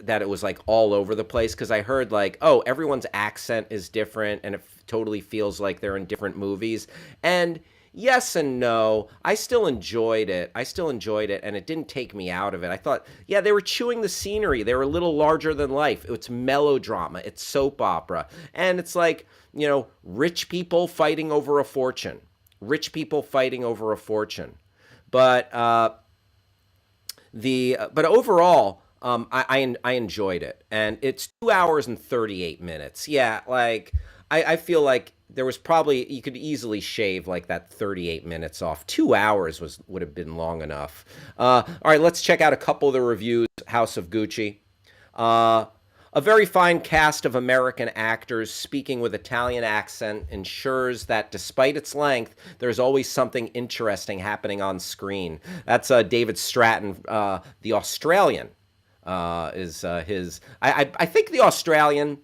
that it was like all over the place because I heard like, oh, everyone's accent is different and it totally feels like they're in different movies. And yes and no. I still enjoyed it. And it didn't take me out of it. I thought, yeah, they were chewing the scenery. They were a little larger than life. It's melodrama, it's soap opera. And it's like, rich people fighting over a fortune. Rich people fighting over a fortune. But but overall, I enjoyed it, and it's 2 hours and 38 minutes. Yeah, like I feel like there was probably you could easily shave like that 38 minutes off. 2 hours would have been long enough. All right, let's check out a couple of the reviews. House of Gucci. Uh, a very fine cast of American actors speaking with Italian accent ensures that despite its length, there's always something interesting happening on screen. That's David Stratton, the Australian, is his. I think the Australian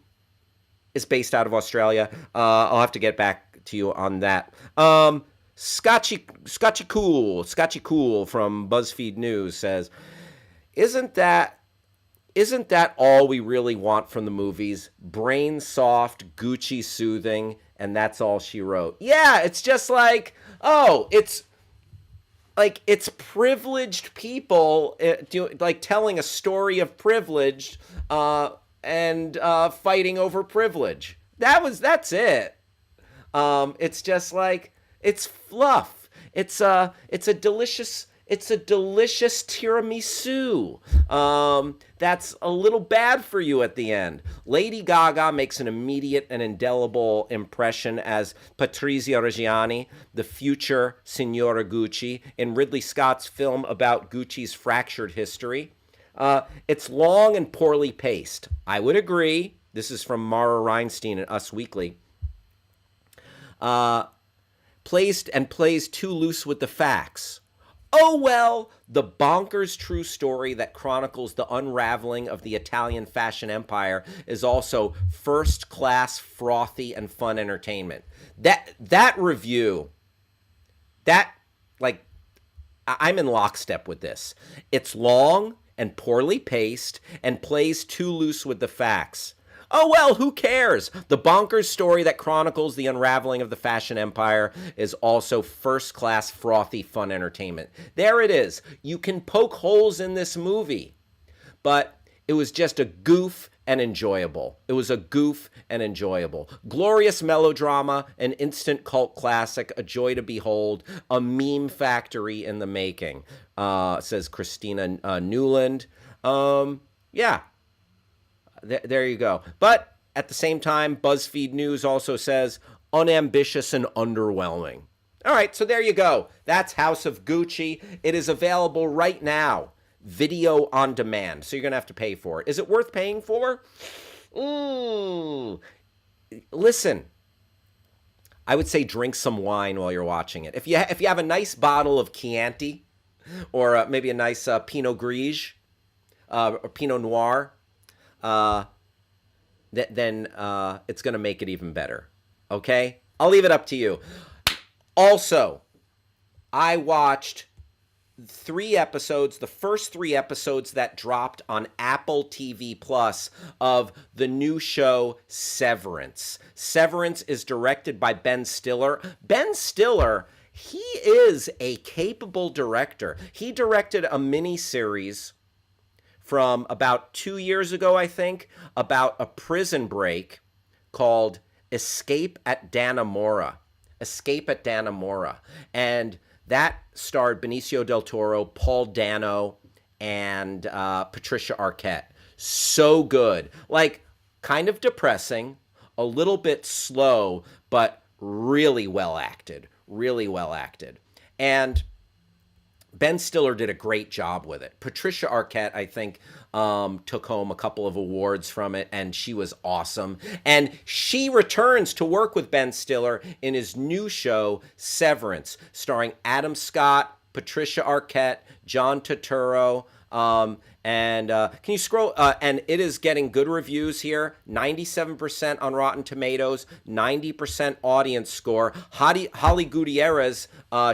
is based out of Australia. I'll have to get back to you on that. Scotchy Cool from BuzzFeed News says, "Isn't that isn't that all we really want from the movies? Brain soft, Gucci soothing, and that's all she wrote." Yeah, it's just like, oh, it's privileged people like telling a story of privilege and fighting over privilege. That's it. It's just like it's fluff. It's a delicious tiramisu. That's a little bad for you at the end. Lady Gaga makes an immediate and indelible impression as Patrizia Reggiani, the future Signora Gucci, in Ridley Scott's film about Gucci's fractured history. It's long and poorly paced. I would agree. This is from Mara Reinstein at Us Weekly. Uh, plays too loose with the facts. Oh well, the bonkers true story that chronicles the unraveling of the Italian fashion empire is also first class, frothy, and fun entertainment. That review, that like I'm in lockstep with this. It's long and poorly paced and plays too loose with the facts. Oh well, who cares? The bonkers story that chronicles the unraveling of the fashion empire is also first class, frothy, fun entertainment. There it is. You can poke holes in this movie, but it was just a goof and enjoyable. It was a goof and enjoyable. Glorious melodrama, an instant cult classic, a joy to behold, a meme factory in the making, says Christina Newland. Yeah, there you go. But at the same time, BuzzFeed News also says unambitious and underwhelming. All right, so there you go. That's House of Gucci. It is available right now, video on demand. So you're going to have to pay for it. Is it worth paying for? Ooh. Listen, I would say drink some wine while you're watching it. If you have a nice bottle of Chianti or maybe a nice Pinot Gris or Pinot Noir, then it's going to make it even better. Okay? I'll leave it up to you. Also, I watched 3 episodes, the first 3 episodes that dropped on Apple TV Plus of the new show Severance. Severance is directed by Ben Stiller. Ben Stiller, he is a capable director. He directed a miniseries from about 2 years ago, I think, about a prison break called Escape at Dannemora. Escape at Dannemora. And that starred Benicio del Toro, Paul Dano, and Patricia Arquette. So good. Like, kind of depressing, a little bit slow, but really well acted. Really well acted. And Ben Stiller did a great job with it. Patricia Arquette, I think, took home a couple of awards from it, and she was awesome. And she returns to work with Ben Stiller in his new show, Severance, starring Adam Scott, Patricia Arquette, John Turturro. Can you scroll? And it is getting good reviews here. 97% on Rotten Tomatoes, 90% audience score. Holly Gutierrez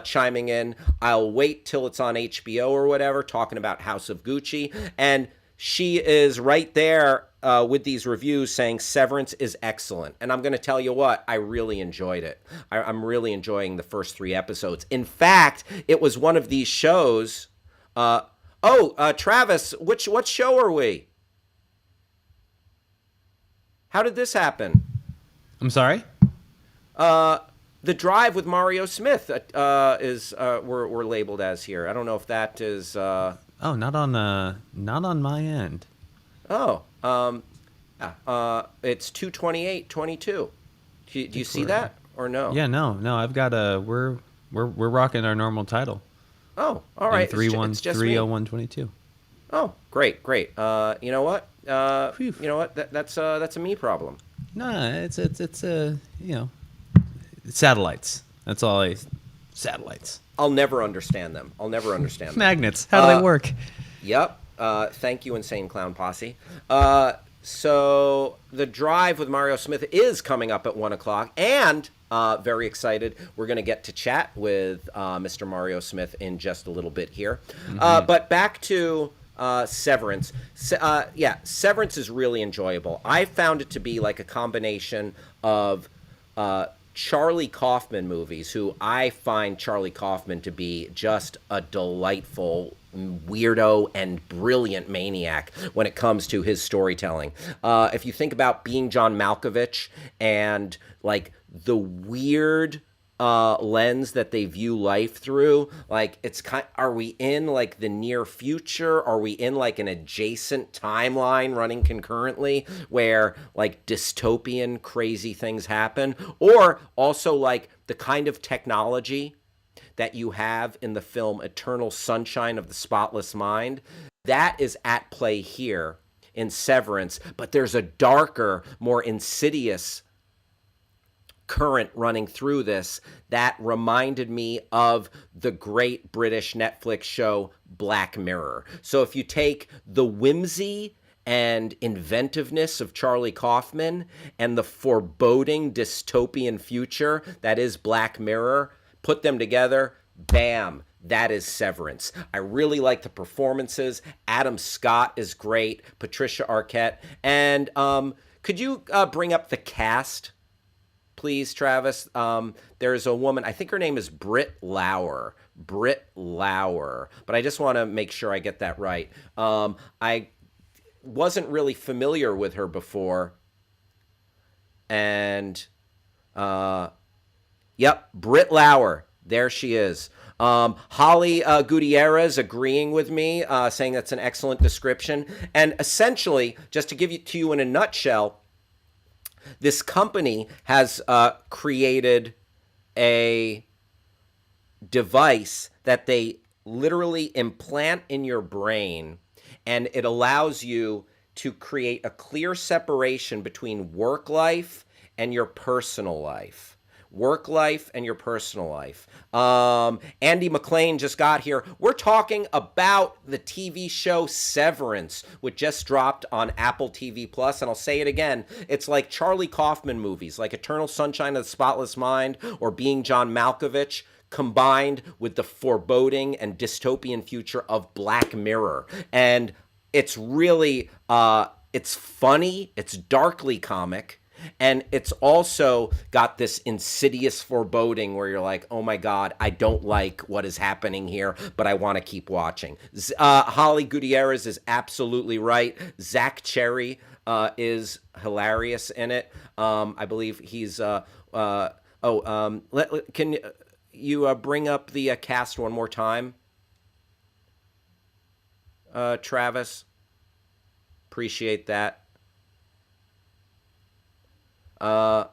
chiming in. I'll wait till it's on HBO or whatever, talking about House of Gucci. And she is right there with these reviews saying Severance is excellent. And I'm going to tell you what, I really enjoyed it. I'm really enjoying the first 3 episodes. In fact, it was one of these shows. Travis, what show are we? How did this happen? I'm sorry? The Drive with Mario Smith is we're labeled as here. I don't know if that is. Not on my end. It's 2:28:22. Do you see that or no? Yeah, no. I've got we're rocking our normal title. Oh, all right. 30122. Oh, great. You know what? That's a me problem. No, it's satellites. That's all. Satellites. I'll never understand them. Magnets. How do they work? Yep. Thank you, Insane Clown Posse. So The Drive with Mario Smith is coming up at 1:00, and very excited. We're going to get to chat with Mr. Mario Smith in just a little bit here. But back to Severance. Severance is really enjoyable. I found it to be like a combination of Charlie Kaufman movies, who I find Charlie Kaufman to be just a delightful weirdo and brilliant maniac when it comes to his storytelling. If you think about Being John Malkovich and like the weird lens that they view life through, like are we in like the near future? Are we in like an adjacent timeline running concurrently where like dystopian crazy things happen? Or also like the kind of technology that you have in the film Eternal Sunshine of the Spotless Mind, that is at play here in Severance, but there's a darker, more insidious current running through this that reminded me of the great British Netflix show Black Mirror. So if you take the whimsy and inventiveness of Charlie Kaufman and the foreboding dystopian future that is Black Mirror, put them together, bam, that is Severance. I really like the performances. Adam Scott is great. Patricia Arquette. And could you bring up the cast, please, Travis? There's a woman, I think her name is Britt Lauer, but I just want to make sure I get that right. I wasn't really familiar with her before. And, Britt Lauer. There she is. Holly Gutierrez agreeing with me, saying that's an excellent description. And essentially, just to give it to you in a nutshell, this company has created a device that they literally implant in your brain, and it allows you to create a clear separation between work life and your personal life. Work life and your personal life. Andy McLean just got here. We're talking about the TV show Severance, which just dropped on Apple TV Plus. And I'll say it again, it's like Charlie Kaufman movies, like Eternal Sunshine of the Spotless Mind or Being John Malkovich, combined with the foreboding and dystopian future of Black Mirror. And it's really, it's funny, it's darkly comic. And it's also got this insidious foreboding where you're like, oh my God, I don't like what is happening here, but I want to keep watching. Holly Gutierrez is absolutely right. Zach Cherry is hilarious in it. I believe he's, can you bring up the cast one more time? Travis? Appreciate that. Paul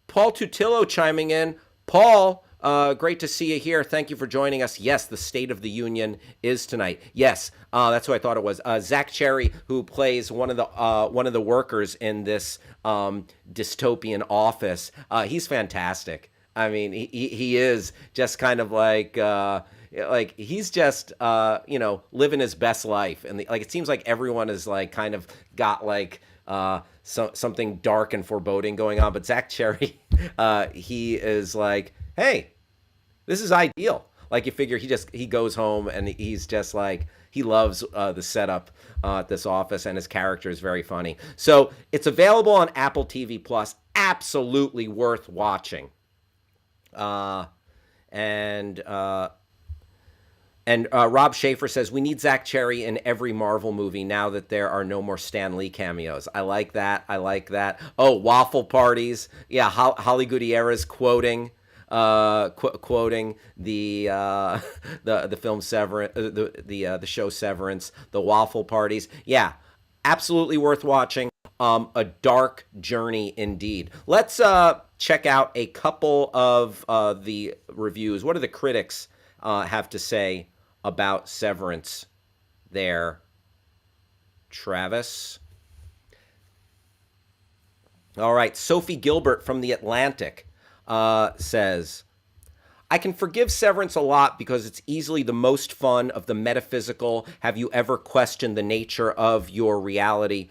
Tutillo chiming in. Paul, Great to see you here. Thank you for joining us. Yes, the State of the Union is tonight. Yes, that's who I thought it was. Zach Cherry, who plays one of the workers in this dystopian office. He's fantastic. I mean, he is just kind of like he's just living his best life, and like it seems like everyone is like kind of got like something dark and foreboding going on. But Zach Cherry, he is like, hey, this is ideal. Like you figure he goes home and he's just like he loves the setup at this office, and his character is very funny. So it's available on Apple TV Plus. Absolutely worth watching. Uh, and Rob Schaefer says, we need Zach Cherry in every Marvel movie now that there are no more Stan Lee cameos. I like that. I like that. Oh, waffle parties. Yeah, Holly Gutierrez quoting the film Severance, the show Severance, the waffle parties. Yeah, absolutely worth watching. A dark journey indeed. Let's check out a couple of the reviews. What do the critics have to say about Severance there, Travis? All right, Sophie Gilbert from The Atlantic says, I can forgive Severance a lot because it's easily the most fun of the metaphysical. Have you ever questioned the nature of your reality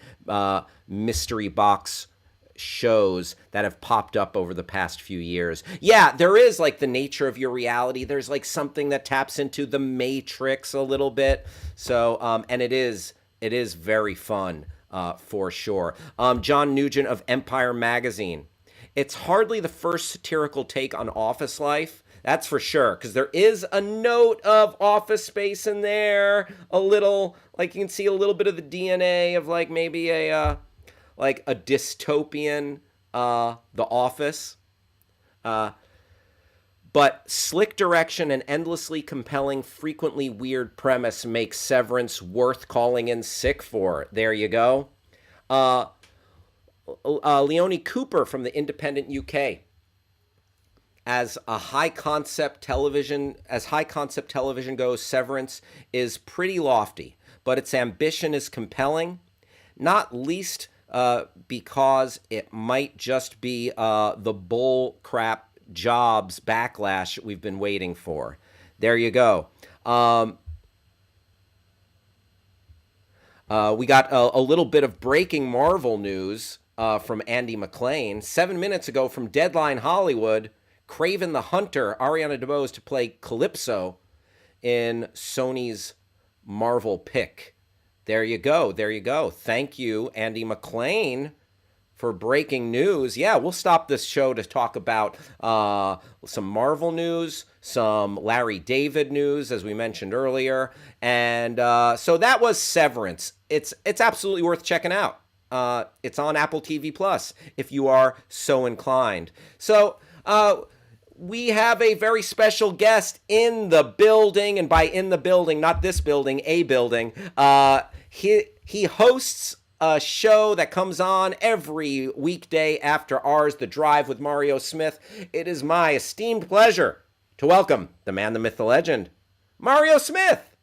mystery box shows that have popped up over the past few years? Yeah, there is like the nature of your reality. There's like something that taps into the Matrix a little bit. So, and it is very fun for sure. John Nugent of Empire Magazine. It's hardly the first satirical take on office life. That's for sure, because there is a note of Office Space in there. A little, like you can see a little bit of the DNA of like maybe a dystopian The Office. But slick direction and endlessly compelling, frequently weird premise makes Severance worth calling in sick for. There you go. Leonie Cooper from the Independent UK. As high concept television goes, Severance is pretty lofty, but its ambition is compelling, not least because it might just be the bull crap jobs backlash we've been waiting for. There you go. We got a little bit of breaking Marvel news from Andy McLean. 7 minutes ago from Deadline Hollywood, Kraven the Hunter, Ariana DeBose to play Calypso in Sony's Marvel pick. There you go. There you go. Thank you, Andy McLean, for breaking news. Yeah, we'll stop this show to talk about some Marvel news, some Larry David news, as we mentioned earlier. And so that was Severance. It's absolutely worth checking out. It's on Apple TV Plus if you are so inclined. So we have a very special guest in the building, and by in the building, not this building, a building. He hosts a show that comes on every weekday after ours, The Drive with Mario Smith. It is my esteemed pleasure to welcome the man, the myth, the legend, Mario Smith.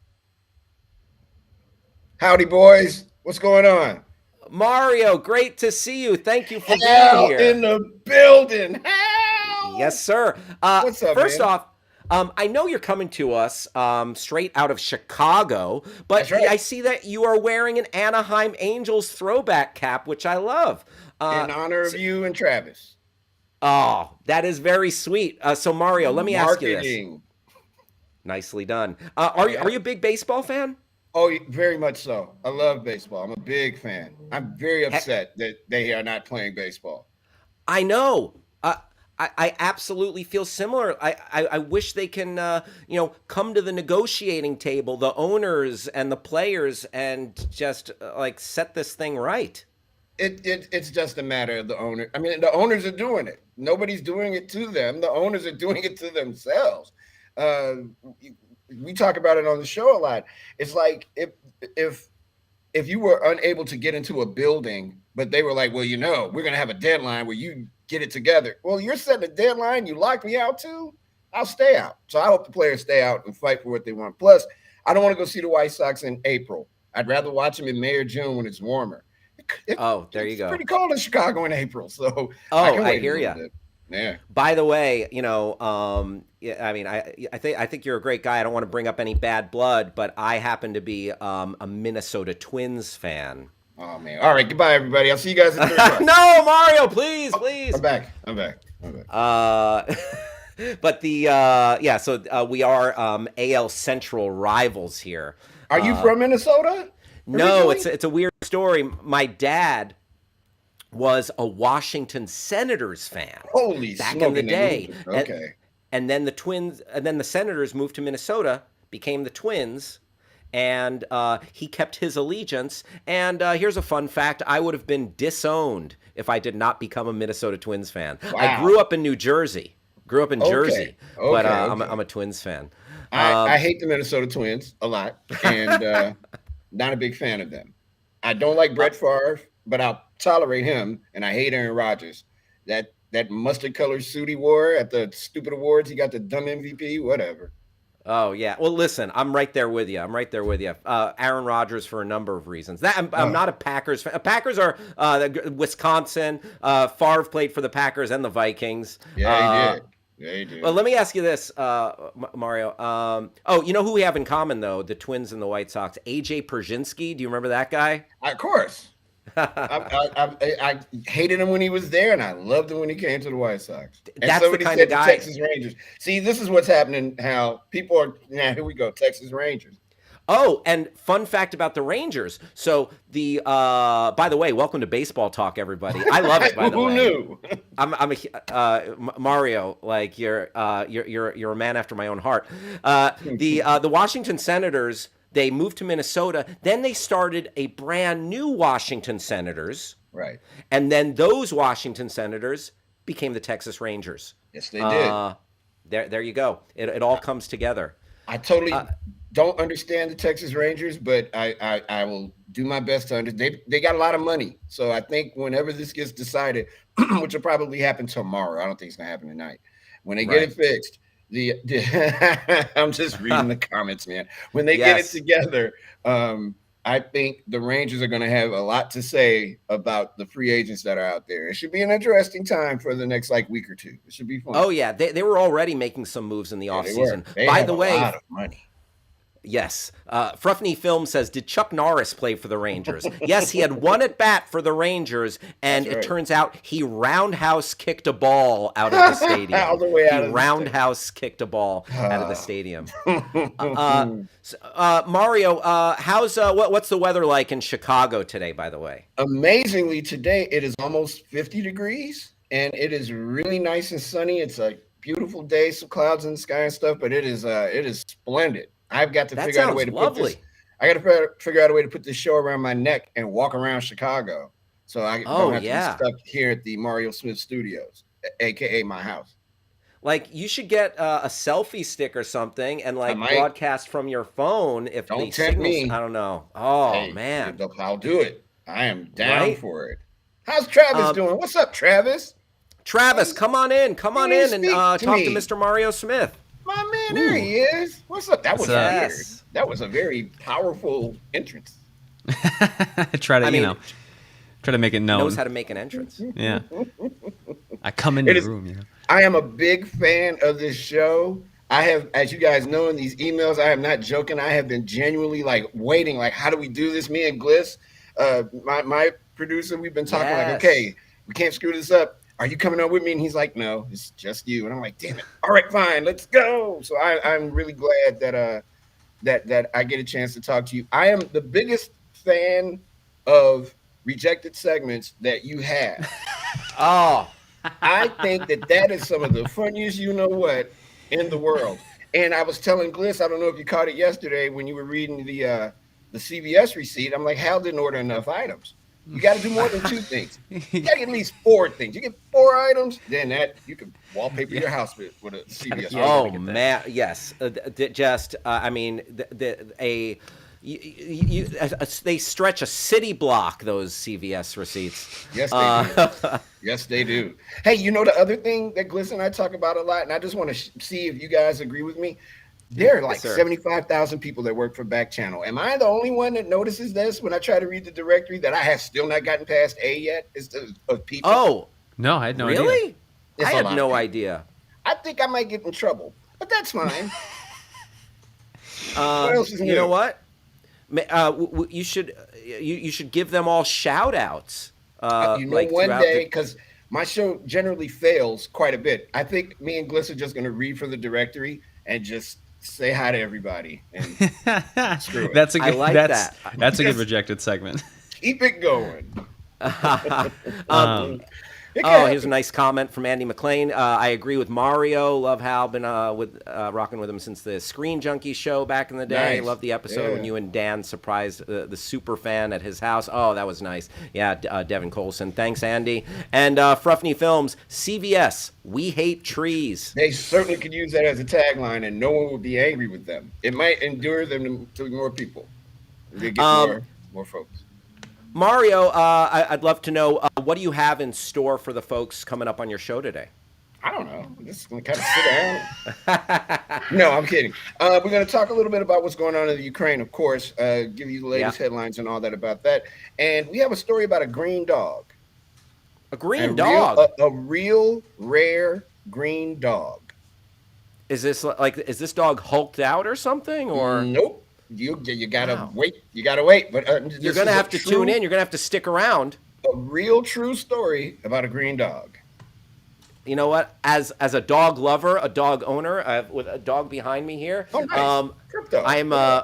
Howdy, boys. What's going on? Mario, great to see you. Thank you for Hal being here. In the building. Hal! Yes, sir. What's up, first man? off, I know you're coming to us straight out of Chicago, but That's right. I see that you are wearing an Anaheim Angels throwback cap, which I love. In honor of you and Travis. Oh, that is very sweet. So Mario, let me ask you this. Marketing. Nicely done. Are you a big baseball fan? Oh, very much so. I love baseball. I'm a big fan. I'm very upset that they are not playing baseball. I know. I absolutely feel similar. I wish they can, come to the negotiating table, the owners and the players, and just like set this thing right. It's just a matter of the owner. I mean, the owners are doing it. Nobody's doing it to them. The owners are doing it to themselves. We talk about it on the show a lot. It's like if you were unable to get into a building, but they were like, well, we're going to have a deadline where you get it together. Well, you're setting a deadline. You locked me out too. I'll stay out. So I hope the players stay out and fight for what they want. Plus, I don't want to go see the White Sox in April. I'd rather watch them in May or June when it's warmer. There you go. It's pretty cold in Chicago in April, so I hear you. Yeah. By the way, yeah, I mean, I think you're a great guy. I don't want to bring up any bad blood, but I happen to be a Minnesota Twins fan. Oh man! All right, goodbye, everybody. I'll see you guys in 3 months. No, Mario, please. I'm back. But so we are AL Central rivals here. Are you from Minnesota? No, originally? it's a weird story. My dad was a Washington Senators fan. Holy back smoke in the day. Okay. And then the Senators moved to Minnesota, became the Twins, and he kept his allegiance. And here's a fun fact: I would have been disowned if I did not become a Minnesota Twins fan. Wow. I grew up in New Jersey. Jersey, but I'm a Twins fan. I hate the Minnesota Twins a lot, and not a big fan of them. I don't like Brett Favre, but I'll tolerate him, and I hate Aaron Rodgers. That mustard-colored suit he wore at the stupid awards, he got the dumb MVP, whatever. Oh yeah. Well, listen, I'm right there with you. Aaron Rodgers for a number of reasons. I'm not a Packers fan. Packers are Wisconsin. Favre played for the Packers and the Vikings. Yeah, he did. Yeah, he did. Well, let me ask you this, Mario. You know who we have in common though? The Twins and the White Sox. AJ Perzinski. Do you remember that guy? Of course. I hated him when he was there, and I loved him when he came to the White Sox. And That's the kind of guy. Texas Rangers. See, this is what's happening. How people are now. Here we go. Texas Rangers. Oh, and fun fact about the Rangers. So by the way, welcome to Baseball Talk, everybody. I love it. By the way, who knew? I'm Mario. Like you're a man after my own heart. The Washington Senators. They moved to Minnesota. Then they started a brand new Washington Senators. Right. And then those Washington Senators became the Texas Rangers. Yes, they did. There you go. It all comes together. I totally don't understand the Texas Rangers, but I will do my best to understand. They got a lot of money. So I think whenever this gets decided, which will probably happen tomorrow, I don't think it's going to happen tonight. When they get it fixed, I'm just reading the comments, man. When they get it together, I think the Rangers are going to have a lot to say about the free agents that are out there. It should be an interesting time for the next week or two. It should be fun. Oh yeah, they were already making some moves in the offseason. By the way, a lot of money. Yes. Fruffney Film says, did Chuck Norris play for the Rangers? Yes, he had one at bat for the Rangers, and it turns out he roundhouse kicked a ball out of the stadium. All the way out he of roundhouse kicked a ball out of the stadium. Mario, what's the weather like in Chicago today, by the way? Amazingly, today it is almost 50 degrees, and it is really nice and sunny. It's a beautiful day, some clouds in the sky and stuff, but it is splendid. I've got to figure out a way to put this. I got to figure out a way to put this show around my neck and walk around Chicago, so I don't have to be stuck here at the Mario Smith Studios, aka my house. Like you should get a selfie stick or something and broadcast from your phone if don't the tempt signals. me. I don't know. Oh hey, man, I'll do it. I am down for it. How's Travis doing? What's up, Travis? Travis, come on in and talk to Mr. Mario Smith. My man, there he is. What's up? That was weird. That was a very powerful entrance. Try to make it known. Knows how to make an entrance. Yeah. I come into the room, I am a big fan of this show. I have, as you guys know in these emails, I am not joking. I have been genuinely waiting, how do we do this? Me and Gliss, my producer, we've been talking okay, we can't screw this up. Are you coming on with me? And he's like, no, it's just you. And I'm like, damn it. All right, fine, let's go. So I'm really glad that I get a chance to talk to you. I am the biggest fan of rejected segments that you have. I think that is some of the funniest in the world. And I was telling Gliss, I don't know if you caught it yesterday when you were reading the CVS receipt. I'm like, Hal didn't order enough items. You got to do more than 2 things. You got to get at least 4 things. You get 4 items, then you can wallpaper your house with a CVS. Oh man, yes. they stretch a city block, those CVS receipts. Yes, they do. Yes, they do. Hey, you know the other thing that Gliss and I talk about a lot, and I just want to see if you guys agree with me. There are like 75,000 people that work for Backchannel. Am I the only one that notices this when I try to read the directory that I have still not gotten past A yet? Of people. Oh, no, I had no idea. Really? I had no idea. I think I might get in trouble, but that's fine. What else is new? You know what? You should give them all shout outs. One day, because my show generally fails quite a bit. I think me and Gliss are just going to read from the directory and just say hi to everybody and screw it. That's a good, I like that. That's a good rejected segment. Keep it going. Here's a nice comment from Andy McLean. I agree with Mario. Love Hal. Been rocking with him since the Screen Junkie show back in the day. Nice. Love the episode when you and Dan surprised the super fan at his house. Oh, that was nice. Yeah, Devin Colson. Thanks, Andy. And Fruffney Films, CVS, we hate trees. They certainly could use that as a tagline, and no one would be angry with them. It might endure them to more people. They get more folks. Mario, I'd love to know, what do you have in store for the folks coming up on your show today? I don't know. I'm just going to kind of sit down. No, I'm kidding. We're going to talk a little bit about what's going on in the Ukraine, of course, give you the latest headlines and all that about that. And we have a story about a green dog. A green dog? A real, rare green dog. Is this dog hulked out or something? Or Nope. You gotta wait. You gotta wait. But you're gonna have to tune in. You're gonna have to stick around. A real true story about a green dog. You know what? As a dog lover, a dog owner, with a dog behind me here, Crypto. I am I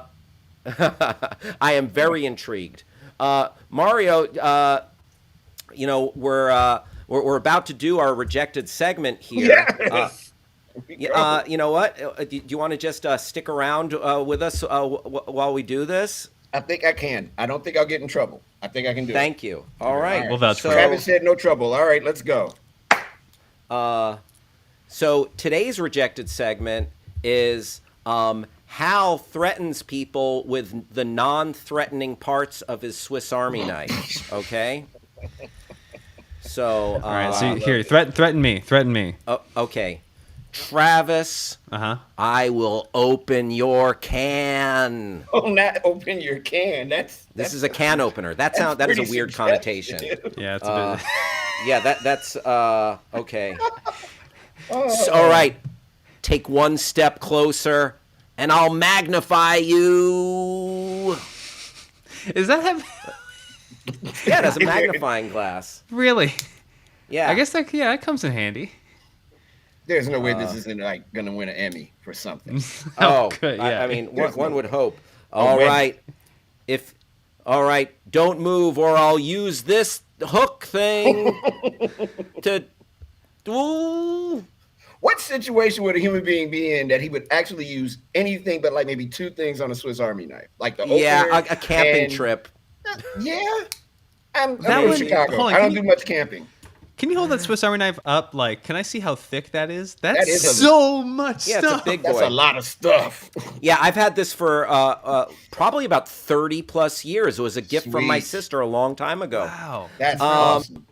am very intrigued. Mario, we're about to do our rejected segment here. Yes. You know what? Do you want to just stick around with us while we do this? I think I can. I don't think I'll get in trouble. I think I can do it. Thank you. All right. Well, that's Travis said no trouble. All right, let's go. So today's rejected segment is Hal threatens people with the non-threatening parts of his Swiss Army knife. Okay. So all right. So here, threaten me. Okay. Travis, I will open your can. Oh, not open your can. This is a can opener. That is a weird connotation. Yeah, it's a bit. Yeah, that's okay. All right, take one step closer, and I'll magnify you. Is that Yeah, it has a magnifying glass. Really? Yeah. I guess that comes in handy. There's no way this isn't like going to win an Emmy for something. Good, yeah. I mean, one would hope. All right, don't move, or I'll use this hook thing to. Ooh. What situation would a human being be in that he would actually use anything but like maybe two things on a Swiss Army knife, like the opener a camping trip. I'm in Chicago. I don't do much camping. Can you hold that Swiss Army knife up? Like, can I see how thick that is? That's so much stuff. It's a big boy. That's a lot of stuff. Yeah, I've had this for probably about 30 plus years. It was a gift from my sister a long time ago. Wow. That's awesome.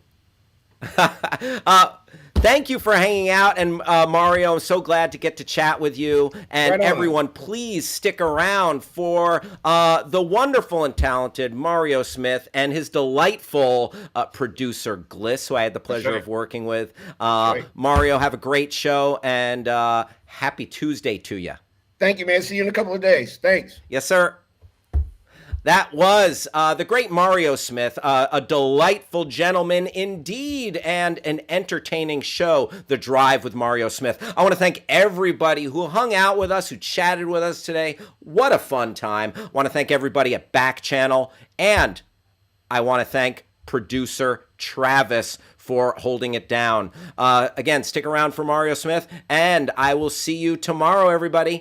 Thank you for hanging out, and Mario, I'm so glad to get to chat with you. And everyone, please stick around for the wonderful and talented Mario Smith and his delightful producer, Gliss, who I had the pleasure of working with. Mario, have a great show, and happy Tuesday to you. Thank you, man. See you in a couple of days. Thanks. Yes, sir. That was the great Mario Smith, a delightful gentleman indeed, and an entertaining show, The Drive with Mario Smith. I want to thank everybody who hung out with us, who chatted with us today. What a fun time. I want to thank everybody at Backchannel, and I want to thank producer Travis for holding it down. Again, stick around for Mario Smith, and I will see you tomorrow, everybody.